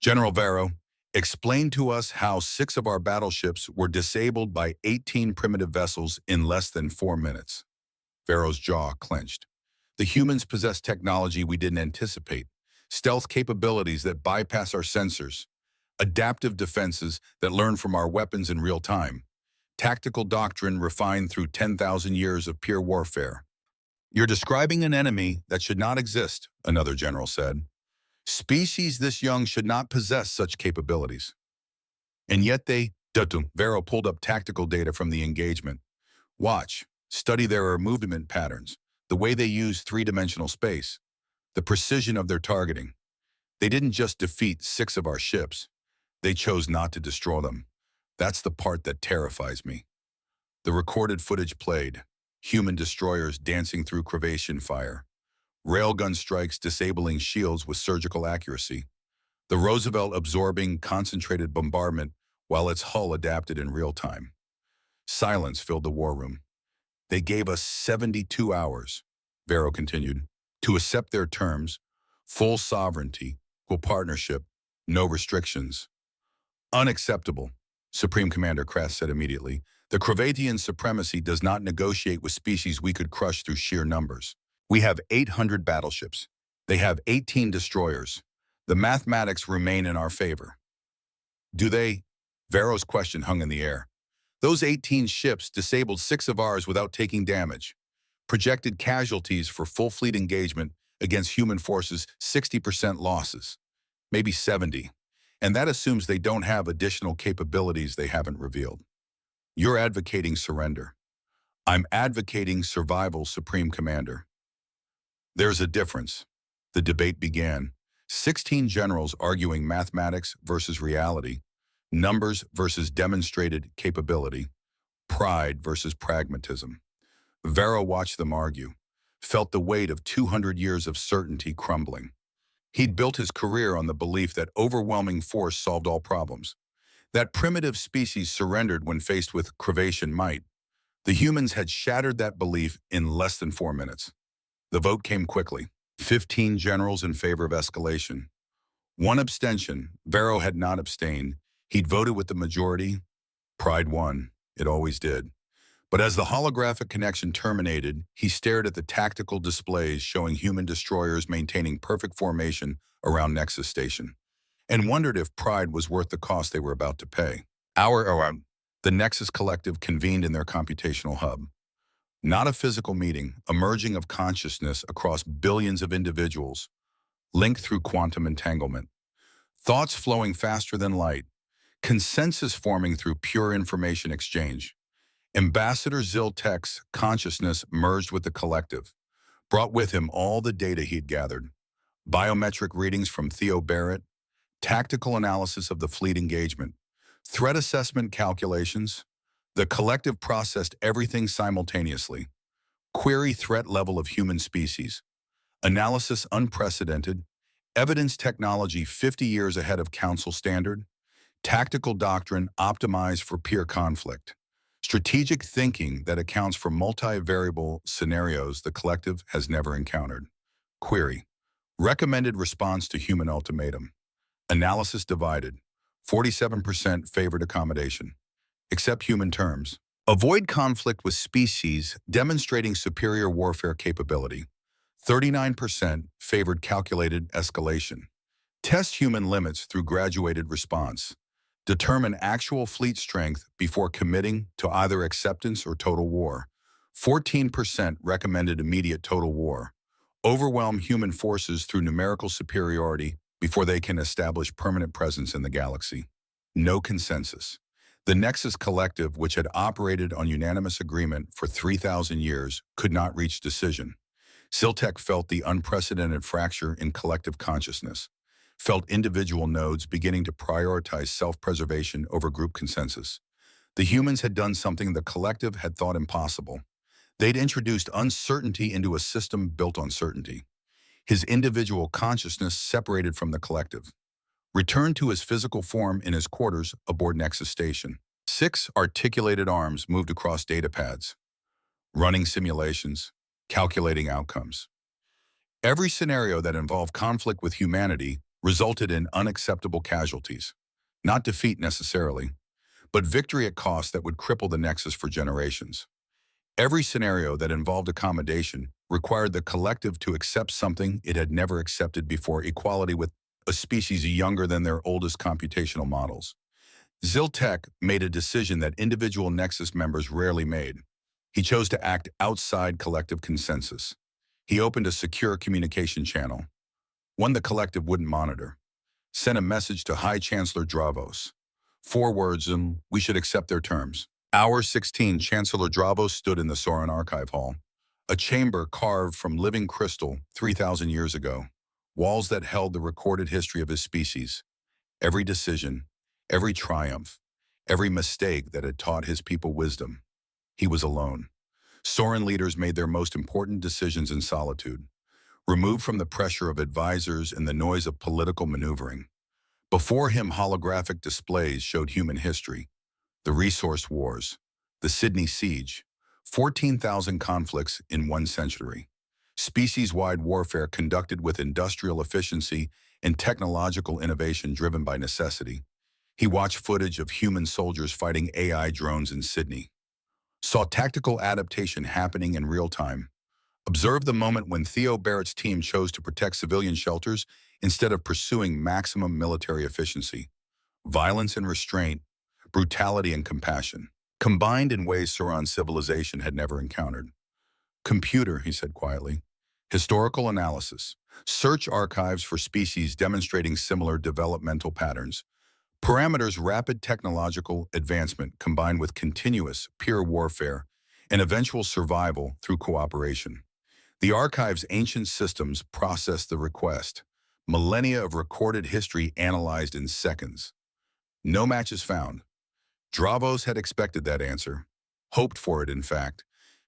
[SPEAKER 1] General Vero, explain to us how 6 of our battleships were disabled by 18 primitive vessels in less than 4 minutes. Vero's jaw clenched. The humans possess technology we didn't anticipate, stealth capabilities that bypass our sensors, adaptive defenses that learn from our weapons in real time, tactical doctrine refined through 10,000 years of pure warfare. You're describing an enemy that should not exist, another general said. Species this young should not possess such capabilities. And yet Vero pulled up tactical data from the engagement. Watch, study their movement patterns, the way they use 3-dimensional space, the precision of their targeting. They didn't just defeat 6 of our ships. They chose not to destroy them. That's the part that terrifies me. The recorded footage played, human destroyers dancing through Kravasian fire, railgun strikes disabling shields with surgical accuracy, the Roosevelt absorbing concentrated bombardment while its hull adapted in real time. Silence filled the war room. They gave us 72 hours, Vero continued, to accept their terms, full sovereignty, equal partnership, no restrictions. Unacceptable, Supreme Commander Krass said immediately. The Kravatian supremacy does not negotiate with species we could crush through sheer numbers. We have 800 battleships. They have 18 destroyers. The mathematics remain in our favor. Do they? Vero's question hung in the air. Those 18 ships disabled 6 of ours without taking damage. Projected casualties for full fleet engagement against human forces, 60% losses, maybe 70. And that assumes they don't have additional capabilities they haven't revealed. You're advocating surrender. I'm advocating survival, Supreme Commander. There's a difference. The debate began. 16 generals arguing mathematics versus reality, numbers versus demonstrated capability, pride versus pragmatism. Varro watched them argue, felt the weight of 200 years of certainty crumbling. He'd built his career on the belief that overwhelming force solved all problems, that primitive species surrendered when faced with Crevation might. The humans had shattered that belief in less than 4 minutes. The vote came quickly. 15 generals in favor of escalation. One abstention. Varro had not abstained. He'd voted with the majority. Pride won. It always did. But as the holographic connection terminated, he stared at the tactical displays showing human destroyers maintaining perfect formation around Nexus Station, and wondered if pride was worth the cost they were about to pay. The Nexus Collective convened in their computational hub. Not a physical meeting, a merging of consciousness across billions of individuals, linked through quantum entanglement. Thoughts flowing faster than light, consensus forming through pure information exchange. Ambassador Zil-Tek's consciousness merged with the collective, brought with him all the data he'd gathered. Biometric readings from Theo Barrett, tactical analysis of the fleet engagement, threat assessment calculations. The collective processed everything simultaneously. Query threat level of human species. Analysis unprecedented. Evidence technology 50 years ahead of council standard. Tactical doctrine optimized for peer conflict. Strategic thinking that accounts for multivariable scenarios the collective has never encountered. Query. Recommended response to human ultimatum. Analysis divided. 47% favored accommodation. Accept human terms. Avoid conflict with species demonstrating superior warfare capability. 39% favored calculated escalation. Test human limits through graduated response. Determine actual fleet strength before committing to either acceptance or total war. 14% recommended immediate total war. Overwhelm human forces through numerical superiority before they can establish permanent presence in the galaxy. No consensus. The Nexus Collective, which had operated on unanimous agreement for 3,000 years, could not reach decision. Zil-Tek felt the unprecedented fracture in collective consciousness, felt individual nodes beginning to prioritize self-preservation over group consensus. The humans had done something the collective had thought impossible. They'd introduced uncertainty into a system built on certainty. His individual consciousness separated from the collective, returned to his physical form in his quarters aboard Nexus Station. 6 articulated arms moved across data pads, running simulations, calculating outcomes. Every scenario that involved conflict with humanity resulted in unacceptable casualties. Not defeat necessarily, but victory at cost that would cripple the Nexus for generations. Every scenario that involved accommodation required the collective to accept something it had never accepted before: equality with a species younger than their oldest computational models. Zil-Tek made a decision that individual Nexus members rarely made. He chose to act outside collective consensus. He opened a secure communication channel, one the collective wouldn't monitor. Sent a message to High Chancellor Dravos. 4 words, and we should accept their terms. Hour 16, Chancellor Dravos stood in the Soran Archive Hall, a chamber carved from living crystal 3,000 years ago, walls that held the recorded history of his species, every decision, every triumph, every mistake that had taught his people wisdom. He was alone. Soran leaders made their most important decisions in solitude, removed from the pressure of advisors and the noise of political maneuvering. Before him, holographic displays showed human history, the resource wars, the Sydney Siege, 14,000 conflicts in 1 century, species-wide warfare conducted with industrial efficiency and technological innovation driven by necessity. He watched footage of human soldiers fighting AI drones in Sydney, saw tactical adaptation happening in real time, observed the moment when Theo Barrett's team chose to protect civilian shelters instead of pursuing maximum military efficiency. Violence and restraint, brutality and compassion, combined in ways Soran civilization had never encountered. Computer, he said quietly. Historical analysis. Search archives for species demonstrating similar developmental patterns. Parameters rapid technological advancement combined with continuous peer warfare and eventual survival through cooperation. The archive's ancient systems process the request, millennia of recorded history analyzed in seconds. No matches found. Dravos had expected that answer, hoped for it in fact,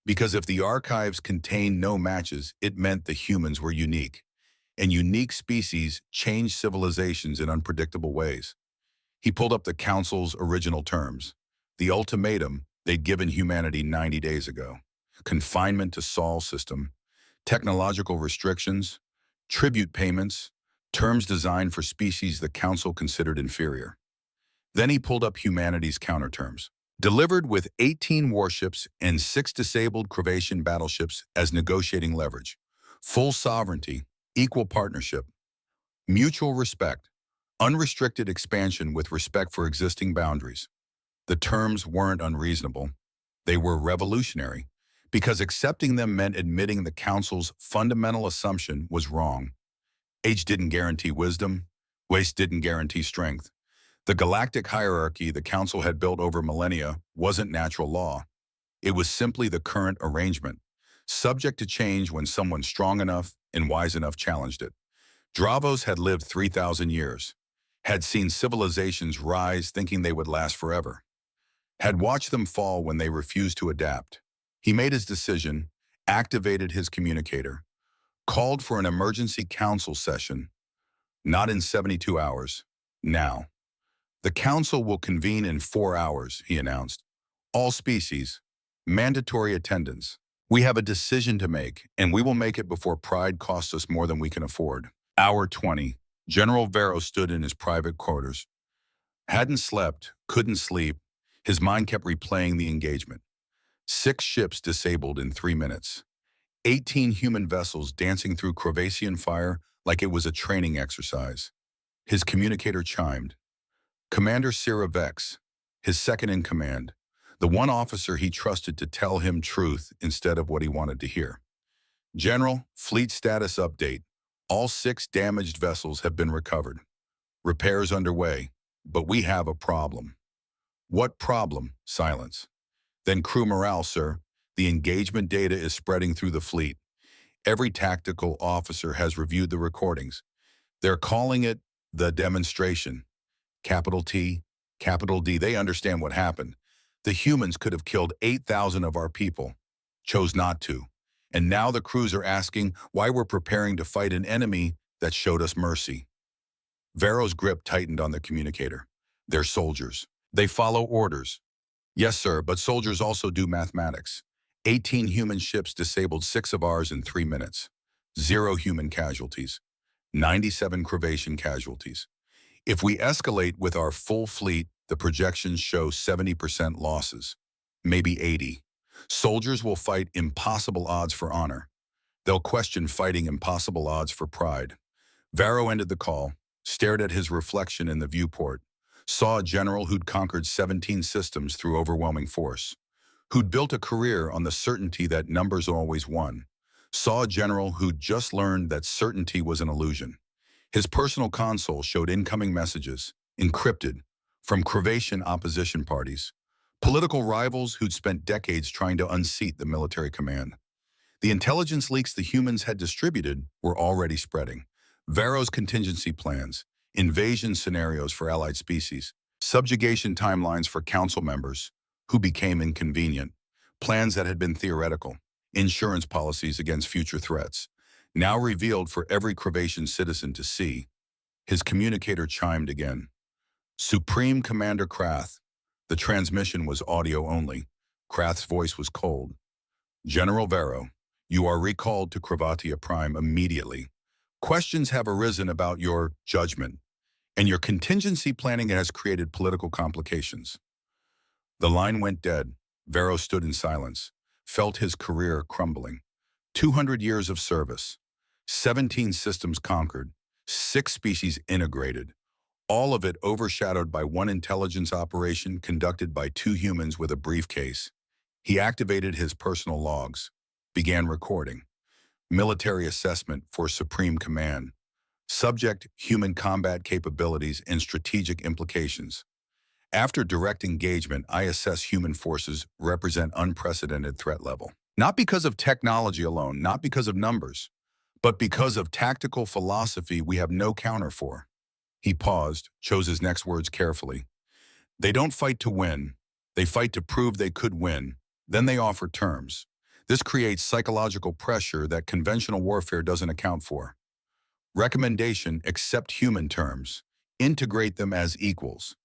[SPEAKER 1] because if the archives contained no matches, it meant the humans were unique, and unique species change civilizations in unpredictable ways. He pulled up the Council's original terms, the ultimatum they'd given humanity 90 days ago. Confinement to Sol system, technological restrictions, tribute payments, terms designed for species the Council considered inferior. Then he pulled up humanity's counterterms. Delivered with 18 warships and 6 disabled Cravatian battleships as negotiating leverage. Full sovereignty, equal partnership, mutual respect, unrestricted expansion with respect for existing boundaries. The terms weren't unreasonable. They were revolutionary, because accepting them meant admitting the Council's fundamental assumption was wrong. Age didn't guarantee wisdom, waste didn't guarantee strength. The galactic hierarchy the Council had built over millennia wasn't natural law. It was simply the current arrangement, subject to change when someone strong enough and wise enough challenged it. Dravos had lived 3,000 years, had seen civilizations rise thinking they would last forever, had watched them fall when they refused to adapt. He made his decision, activated his communicator, called for an emergency council session, not in 72 hours, now. The council will convene in 4 hours, he announced. All species, mandatory attendance. We have a decision to make, and we will make it before pride costs us more than we can afford. Hour 20. General Vero stood in his private quarters. Hadn't slept, couldn't sleep. His mind kept replaying the engagement. 6 ships disabled in 3 minutes. 18 human vessels dancing through Cravatian fire like it was a training exercise. His communicator chimed. Commander Sira Vex, his second in command, the one officer he trusted to tell him truth instead of what he wanted to hear. General, fleet status update. All 6 damaged vessels have been recovered. Repairs underway, but we have a problem. What problem? Silence. Then crew morale, sir. The engagement data is spreading through the fleet. Every tactical officer has reviewed the recordings. They're calling it the demonstration. Capital T, capital D. They understand what happened. The humans could have killed 8,000 of our people, chose not to. And now the crews are asking why we're preparing to fight an enemy that showed us mercy. Vero's grip tightened on the communicator. They're soldiers. They follow orders. Yes, sir, but soldiers also do mathematics. 18 human ships disabled 6 of ours in 3 minutes. 0 human casualties. 97 Cravatian casualties. If we escalate with our full fleet, the projections show 70% losses, maybe 80. Soldiers will fight impossible odds for honor. They'll question fighting impossible odds for pride. Vero ended the call, stared at his reflection in the viewport, saw a general who'd conquered 17 systems through overwhelming force, who'd built a career on the certainty that numbers always won, saw a general who'd just learned that certainty was an illusion. His personal console showed incoming messages, encrypted, from Cravatian opposition parties, political rivals who'd spent decades trying to unseat the military command. The intelligence leaks the humans had distributed were already spreading. Vero's contingency plans, invasion scenarios for allied species, subjugation timelines for council members who became inconvenient, plans that had been theoretical, insurance policies against future threats, now revealed for every Cravatian citizen to see. His communicator chimed again. Supreme Commander Krath. The transmission was audio only. Krath's voice was cold. General Vero, you are recalled to Cravatia Prime immediately. Questions have arisen about your judgment, and your contingency planning has created political complications. The line went dead. Vero stood in silence, felt his career crumbling. 200 years of service, 17 systems conquered, 6 species integrated, all of it overshadowed by one intelligence operation conducted by 2 humans with a briefcase. He activated his personal logs, began recording. Military assessment for Supreme Command. Subject: human combat capabilities and strategic implications. After direct engagement, I assess human forces represent unprecedented threat level. Not because of technology alone, not because of numbers, but because of tactical philosophy we have no counter for. He paused, chose his next words carefully. They don't fight to win. They fight to prove they could win. Then they offer terms. This creates psychological pressure that conventional warfare doesn't account for. Recommendation: accept human terms. Integrate them as equals.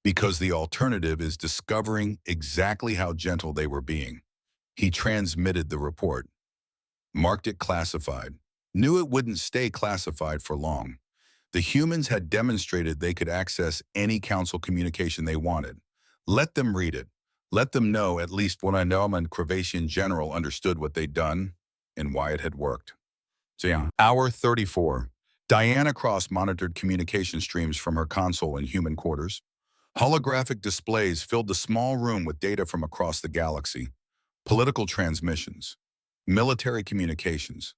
[SPEAKER 1] Because the alternative is discovering exactly how gentle they were being. He transmitted the report. Marked it classified. Knew it wouldn't stay classified for long. The humans had demonstrated they could access any council communication they wanted. Let them read it. Let them know at least what I know and Cravatian general understood what they'd done and why it had worked. So yeah. Hour 34. Diana Cross monitored communication streams from her console in human quarters. Holographic displays filled the small room with data from across the galaxy. Political transmissions, military communications,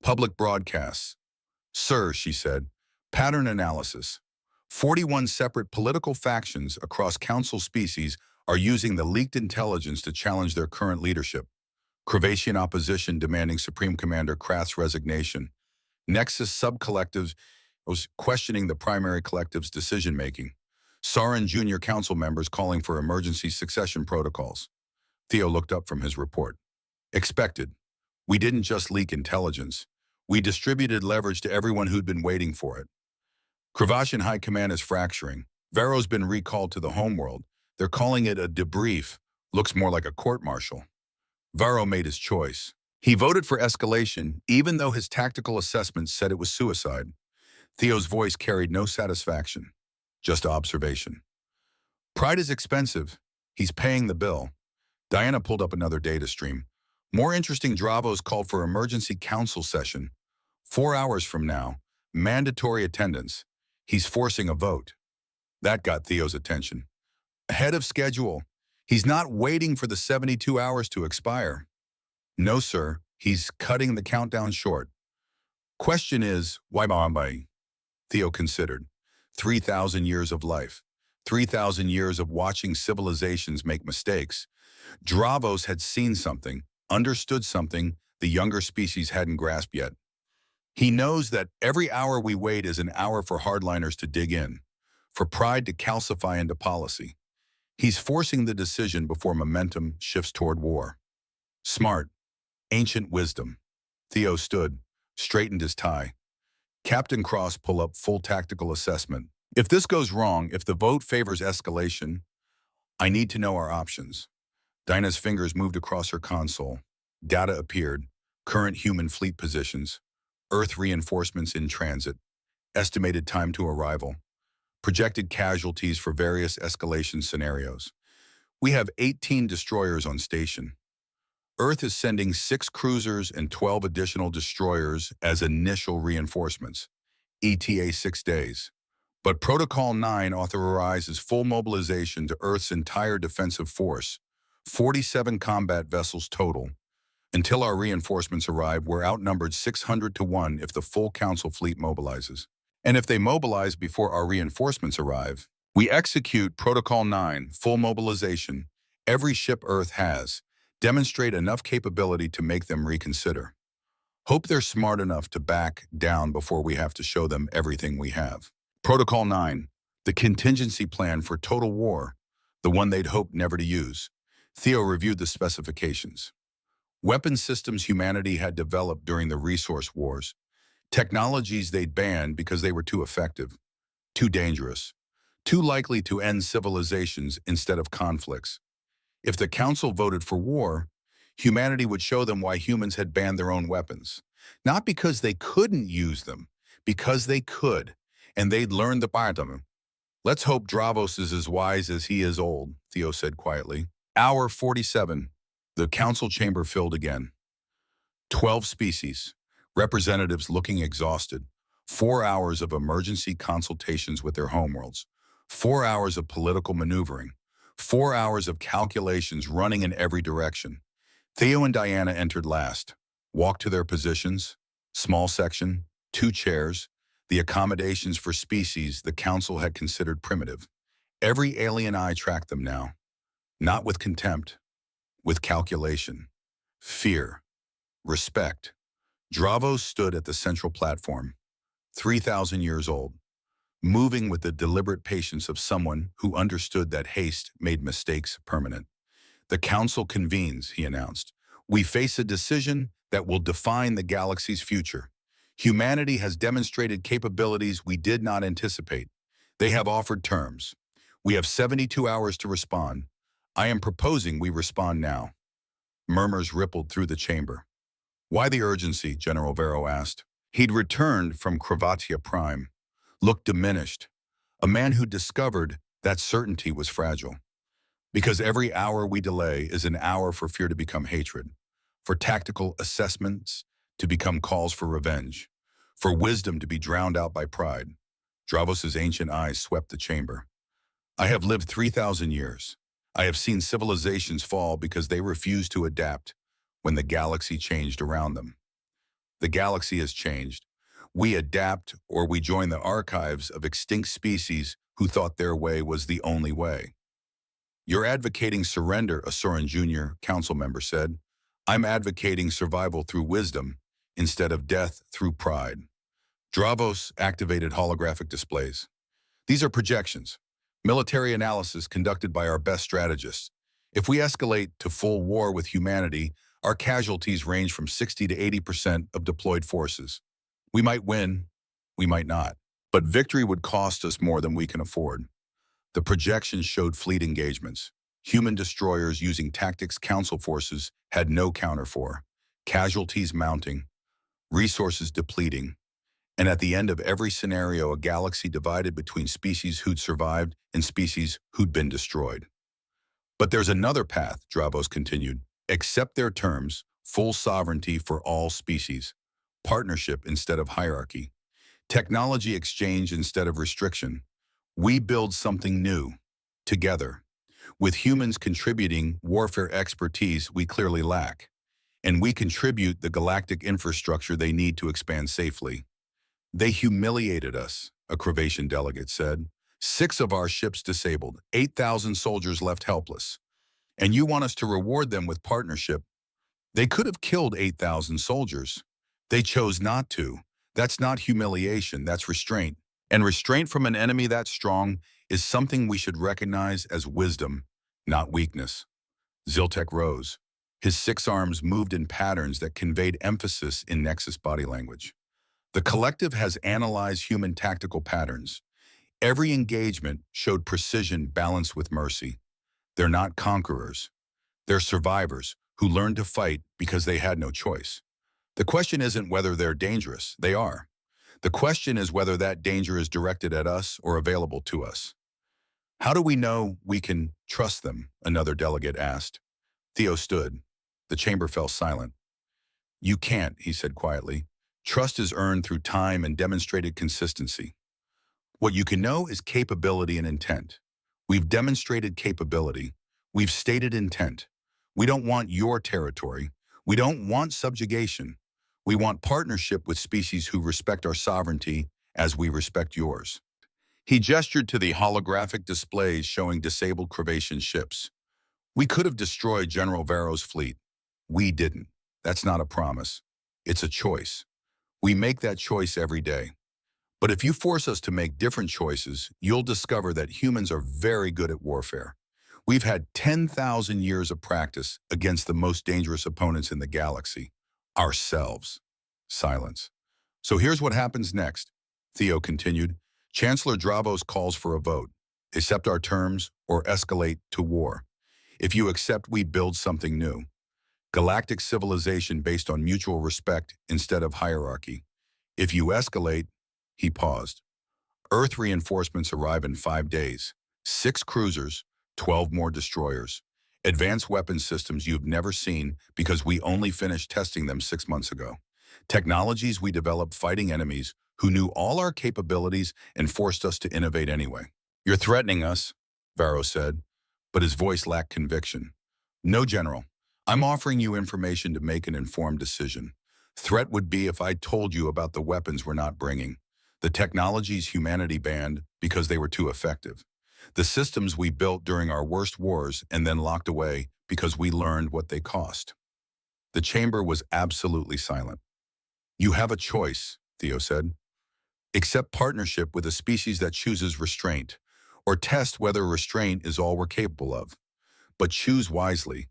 [SPEAKER 1] public broadcasts. Sir, she said, pattern analysis. 41 separate political factions across council species are using the leaked intelligence to challenge their current leadership. Cravatian opposition demanding Supreme Commander Krath's resignation. Nexus subcollectives was questioning the primary collective's decision-making. Sarin Junior Council members calling for emergency succession protocols. Theo looked up from his report. Expected. We didn't just leak intelligence. We distributed leverage to everyone who'd been waiting for it. Cravatian High Command is fracturing. Vero's been recalled to the homeworld. They're calling it a debrief. Looks more like a court-martial. Vero made his choice. He voted for escalation, even though his tactical assessment said it was suicide. Theo's voice carried no satisfaction, just observation. Pride is expensive. He's paying the bill. Diana pulled up another data stream. More interesting. Dravos called for emergency council session. 4 hours from now. Mandatory attendance. He's forcing a vote. That got Theo's attention. Ahead of schedule. He's not waiting for the 72 hours to expire. No, sir. He's cutting the countdown short. Question is, why Bombay? Theo considered. 3,000 years of life. 3,000 years of watching civilizations make mistakes. Dravos had seen something, understood something the younger species hadn't grasped yet. He knows that every hour we wait is an hour for hardliners to dig in, for pride to calcify into policy. He's forcing the decision before momentum shifts toward war. Smart. Ancient wisdom. Theo stood, straightened his tie. Captain Cross pull up full tactical assessment. If this goes wrong, if the vote favors escalation, I need to know our options. Dinah's fingers moved across her console. Data appeared. Current human fleet positions. Earth reinforcements in transit. Estimated time to arrival. Projected casualties for various escalation scenarios. We have 18 destroyers on station. Earth is sending 6 cruisers and 12 additional destroyers as initial reinforcements. ETA 6 days. But Protocol 9 authorizes full mobilization to Earth's entire defensive force, 47 combat vessels total. Until our reinforcements arrive, we're outnumbered 600 to 1 if the full Council fleet mobilizes. And if they mobilize before our reinforcements arrive, we execute Protocol 9, full mobilization. Every ship Earth has. Demonstrate enough capability to make them reconsider. Hope they're smart enough to back down before we have to show them everything we have. Protocol 9, the contingency plan for total war, the one they'd hoped never to use. Theo reviewed the specifications. Weapon systems humanity had developed during the resource wars. Technologies they'd banned because they were too effective, too dangerous, too likely to end civilizations instead of conflicts. If the Council voted for war, humanity would show them why humans had banned their own weapons. Not because they couldn't use them, because they could, and they'd learned the part of them. Let's hope Dravos is as wise as he is old, Theo said quietly. Hour 47. The council chamber filled again. 12 species, representatives looking exhausted. 4 hours of emergency consultations with their homeworlds. 4 hours of political maneuvering. 4 hours of calculations running in every direction. Theo and Diana entered last, walked to their positions, small section, 2 chairs. The accommodations for species the Council had considered primitive. Every alien eye tracked them now, not with contempt, with calculation, fear, respect. Dravos stood at the central platform, 3,000 years old, moving with the deliberate patience of someone who understood that haste made mistakes permanent. The Council convenes, he announced. We face a decision that will define the galaxy's future. Humanity has demonstrated capabilities we did not anticipate. They have offered terms. We have 72 hours to respond. I am proposing we respond now. Murmurs rippled through the chamber. Why the urgency? General Vero asked. He'd returned from Cravatia Prime, looked diminished, a man who discovered that certainty was fragile. Because every hour we delay is an hour for fear to become hatred, for tactical assessments to become calls for revenge, for wisdom to be drowned out by pride. Dravos's ancient eyes swept the chamber. I have lived 3,000 years. I have seen civilizations fall because they refused to adapt when the galaxy changed around them. The galaxy has changed. We adapt or we join the archives of extinct species who thought their way was the only way. You're advocating surrender, a Soren Jr. council member said. I'm advocating survival through wisdom instead of death through pride. Dravos activated holographic displays. These are projections, military analysis conducted by our best strategists. If we escalate to full war with humanity, our casualties range from 60 to 80% of deployed forces. We might win, we might not, but victory would cost us more than we can afford. The projections showed fleet engagements. Human destroyers using tactics council forces had no counter for, casualties mounting, resources depleting, and at the end of every scenario, a galaxy divided between species who'd survived and species who'd been destroyed. But there's another path, Dravos continued. Accept their terms, full sovereignty for all species, partnership instead of hierarchy, technology exchange instead of restriction. We build something new, together, with humans contributing warfare expertise we clearly lack, and we contribute the galactic infrastructure they need to expand safely. They humiliated us, a Cravatian delegate said. 6 of our ships disabled, 8,000 soldiers left helpless. And you want us to reward them with partnership? They could have killed 8,000 soldiers. They chose not to. That's not humiliation, that's restraint. And restraint from an enemy that strong is something we should recognize as wisdom, not weakness. Ziltek rose. His 6 arms moved in patterns that conveyed emphasis in Nexus body language. The collective has analyzed human tactical patterns. Every engagement showed precision balanced with mercy. They're not conquerors. They're survivors who learned to fight because they had no choice. The question isn't whether they're dangerous. They are. The question is whether that danger is directed at us or available to us. How do we know we can trust them? Another delegate asked. Theo stood. The chamber fell silent. You can't, he said quietly. Trust is earned through time and demonstrated consistency. What you can know is capability and intent. We've demonstrated capability. We've stated intent. We don't want your territory. We don't want subjugation. We want partnership with species who respect our sovereignty as we respect yours. He gestured to the holographic displays showing disabled Cravatian ships. We could have destroyed General Vero's fleet. We didn't. That's not a promise. It's a choice. We make that choice every day. But if you force us to make different choices, you'll discover that humans are very good at warfare. We've had 10,000 years of practice against the most dangerous opponents in the galaxy. Ourselves. Silence. So here's what happens next, Theo continued. Chancellor Dravos calls for a vote. Accept our terms or escalate to war. If you accept, we build something new. Galactic civilization based on mutual respect instead of hierarchy. If you escalate, he paused. Earth reinforcements arrive in 5 days. 6 cruisers, 12 more destroyers. Advanced weapon systems you've never seen because we only finished testing them 6 months ago. Technologies we developed fighting enemies who knew all our capabilities and forced us to innovate anyway. You're threatening us, Varro said, but his voice lacked conviction. No, General. I'm offering you information to make an informed decision. Threat would be if I told you about the weapons we're not bringing, The technologies humanity banned because they were too effective. The systems we built during our worst wars and then locked away because we learned what they cost. The chamber was absolutely silent. You have a choice, Theo said. Accept partnership with a species that chooses restraint, or test whether restraint is all we're capable of. But choose wisely,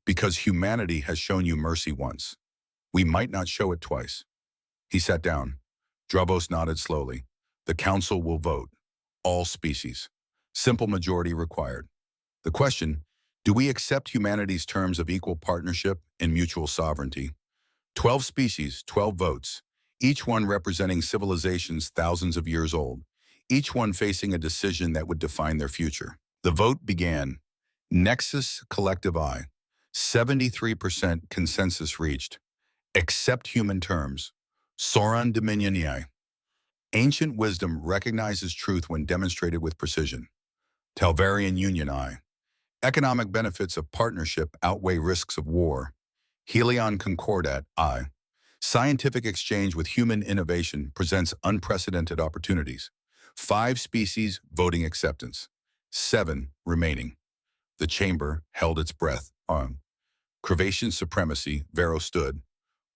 [SPEAKER 1] because humanity has shown you mercy once. We might not show it twice. He sat down. Dravos nodded slowly. The council will vote. All species. Simple majority required. The question, do we accept humanity's terms of equal partnership and mutual sovereignty? 12 species, 12 votes, each one representing civilizations thousands of years old, each one facing a decision that would define their future. The vote began. Nexus Collective I. 73% consensus reached. Accept human terms. Soran Dominion I. Ancient wisdom recognizes truth when demonstrated with precision. Talvarian Union I. Economic benefits of partnership outweigh risks of war. Helion Concordat I. Scientific exchange with human innovation presents unprecedented opportunities. 5 species voting acceptance. 7 remaining. The chamber held its breath. On Cravatian supremacy, Vero stood,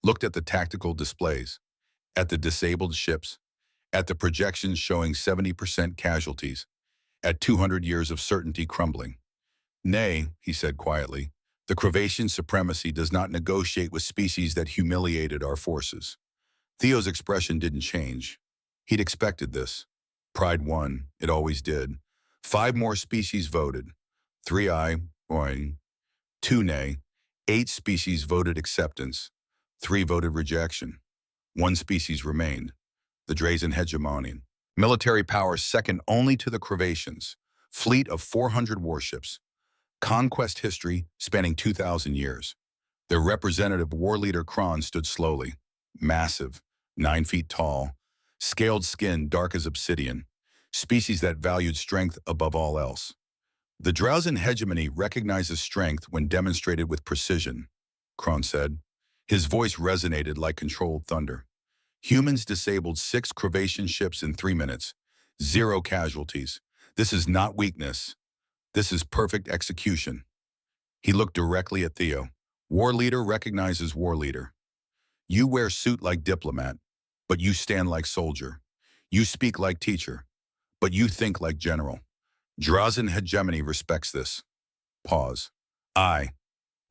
[SPEAKER 1] looked at the tactical displays, at the disabled ships, at the projections showing 70% casualties, at 200 years of certainty crumbling. Nay, he said quietly, the Cravatian supremacy does not negotiate with species that humiliated our forces. Theo's expression didn't change. He'd expected this. Pride won. It always did. 5 more species voted. 3 aye, 2 nay. 8 species voted acceptance. 3 voted rejection. 1 species remained. The Drazen hegemony. Military power second only to the Cravatians. Fleet of 400 warships. Conquest history spanning 2,000 years. Their representative war leader Kron stood slowly. Massive, 9 feet tall, scaled skin dark as obsidian, species that valued strength above all else. The Drauzen hegemony recognizes strength when demonstrated with precision, Kron said. His voice resonated like controlled thunder. Humans disabled 6 Cravatian ships in 3 minutes. 0 casualties. This is not weakness. This is perfect execution. He looked directly at Theo. War leader recognizes war leader. You wear suit like diplomat, but you stand like soldier. You speak like teacher, but you think like general. Drazen hegemony respects this. Pause.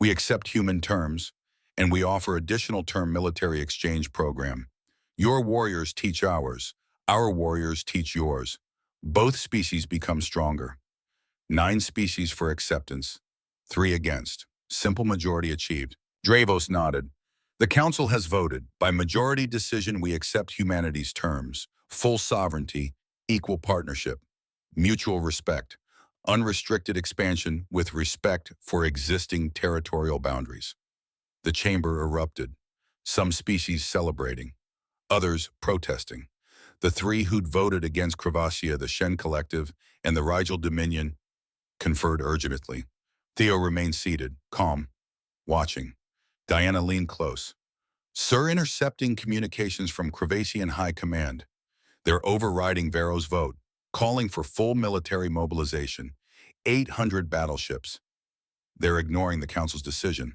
[SPEAKER 1] We accept human terms, and we offer additional term military exchange program. Your warriors teach ours. Our warriors teach yours. Both species become stronger. 9 species for acceptance, 3 against. Simple majority achieved. Dravos nodded. The council has voted. By majority decision, we accept humanity's terms. Full sovereignty, equal partnership, mutual respect, unrestricted expansion with respect for existing territorial boundaries. The chamber erupted, some species celebrating, others protesting. The 3 who'd voted against Cravacia, the Shen Collective, and the Rigel Dominion, conferred urgently. Theo remained seated, calm, watching. Diana leaned close. Sir, intercepting communications from Cravacian High Command. They're overriding Vero's vote, calling for full military mobilization. 800 battleships. They're ignoring the council's decision.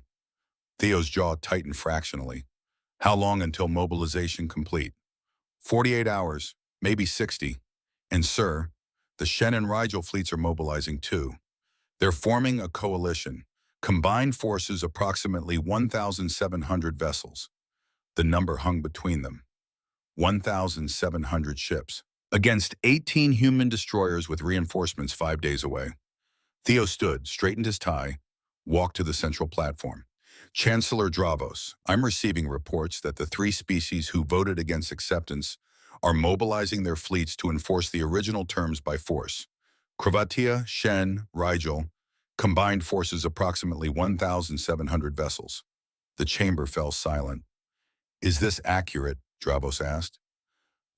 [SPEAKER 1] Theo's jaw tightened fractionally. How long until mobilization complete? 48 hours, maybe 60. And sir, the Shen and Rigel fleets are mobilizing too. They're forming a coalition, combined forces approximately 1,700 vessels. The number hung between them. 1,700 ships, against 18 human destroyers with reinforcements 5 days away. Theo stood, straightened his tie, walked to the central platform. Chancellor Dravos, I'm receiving reports that the 3 species who voted against acceptance are mobilizing their fleets to enforce the original terms by force. Cravatia, Shen, Rigel, combined forces approximately 1,700 vessels. The chamber fell silent. Is this accurate? Dravos asked.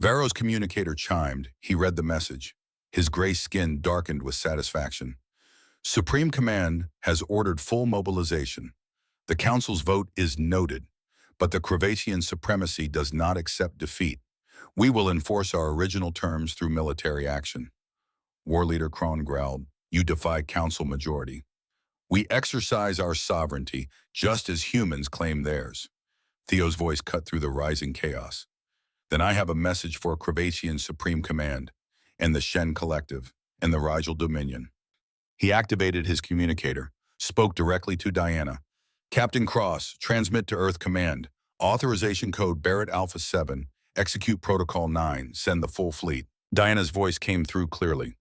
[SPEAKER 1] Vero's communicator chimed. He read the message. His gray skin darkened with satisfaction. Supreme Command has ordered full mobilization. The Council's vote is noted, but the Cravatian supremacy does not accept defeat. We will enforce our original terms through military action. War leader Kron growled, "You defy council majority. We exercise our sovereignty just as humans claim theirs." Theo's voice cut through the rising chaos. "Then I have a message for Cravatian Supreme Command, and the Shen Collective, and the Rigel Dominion." He activated his communicator, spoke directly to Diana. "Captain Cross, transmit to Earth Command. Authorization code Barrett Alpha 7, execute Protocol 9, send the full fleet." Diana's voice came through clearly.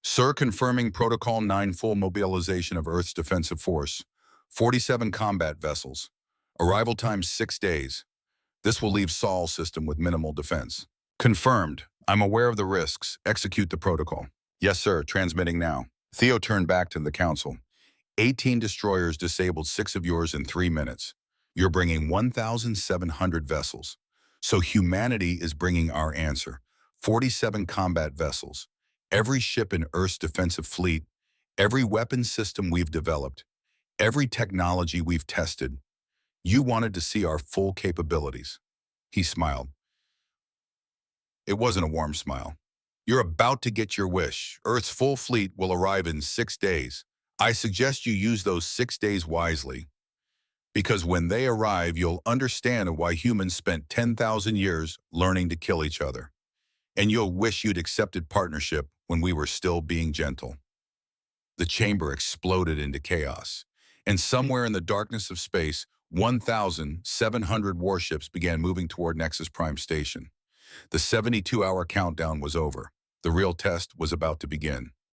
[SPEAKER 1] "Sir, confirming Protocol 9 full mobilization of Earth's defensive force. 47 combat vessels. Arrival time 6 days. This will leave Sol system with minimal defense." "Confirmed. I'm aware of the risks. Execute the protocol." "Yes, sir. Transmitting now." Theo turned back to the council. 18 destroyers disabled 6 of yours in 3 minutes. You're bringing 1,700 vessels. So humanity is bringing our answer. 47 combat vessels. Every ship in Earth's defensive fleet. Every weapon system we've developed. Every technology we've tested. You wanted to see our full capabilities." He smiled. It wasn't a warm smile. "You're about to get your wish. Earth's full fleet will arrive in 6 days. I suggest you use those 6 days wisely. Because when they arrive, you'll understand why humans spent 10,000 years learning to kill each other. And you'll wish you'd accepted partnership when we were still being gentle." The chamber exploded into chaos. And somewhere in the darkness of space, 1,700 warships began moving toward Nexus Prime Station. The 72-hour countdown was over. The real test was about to begin.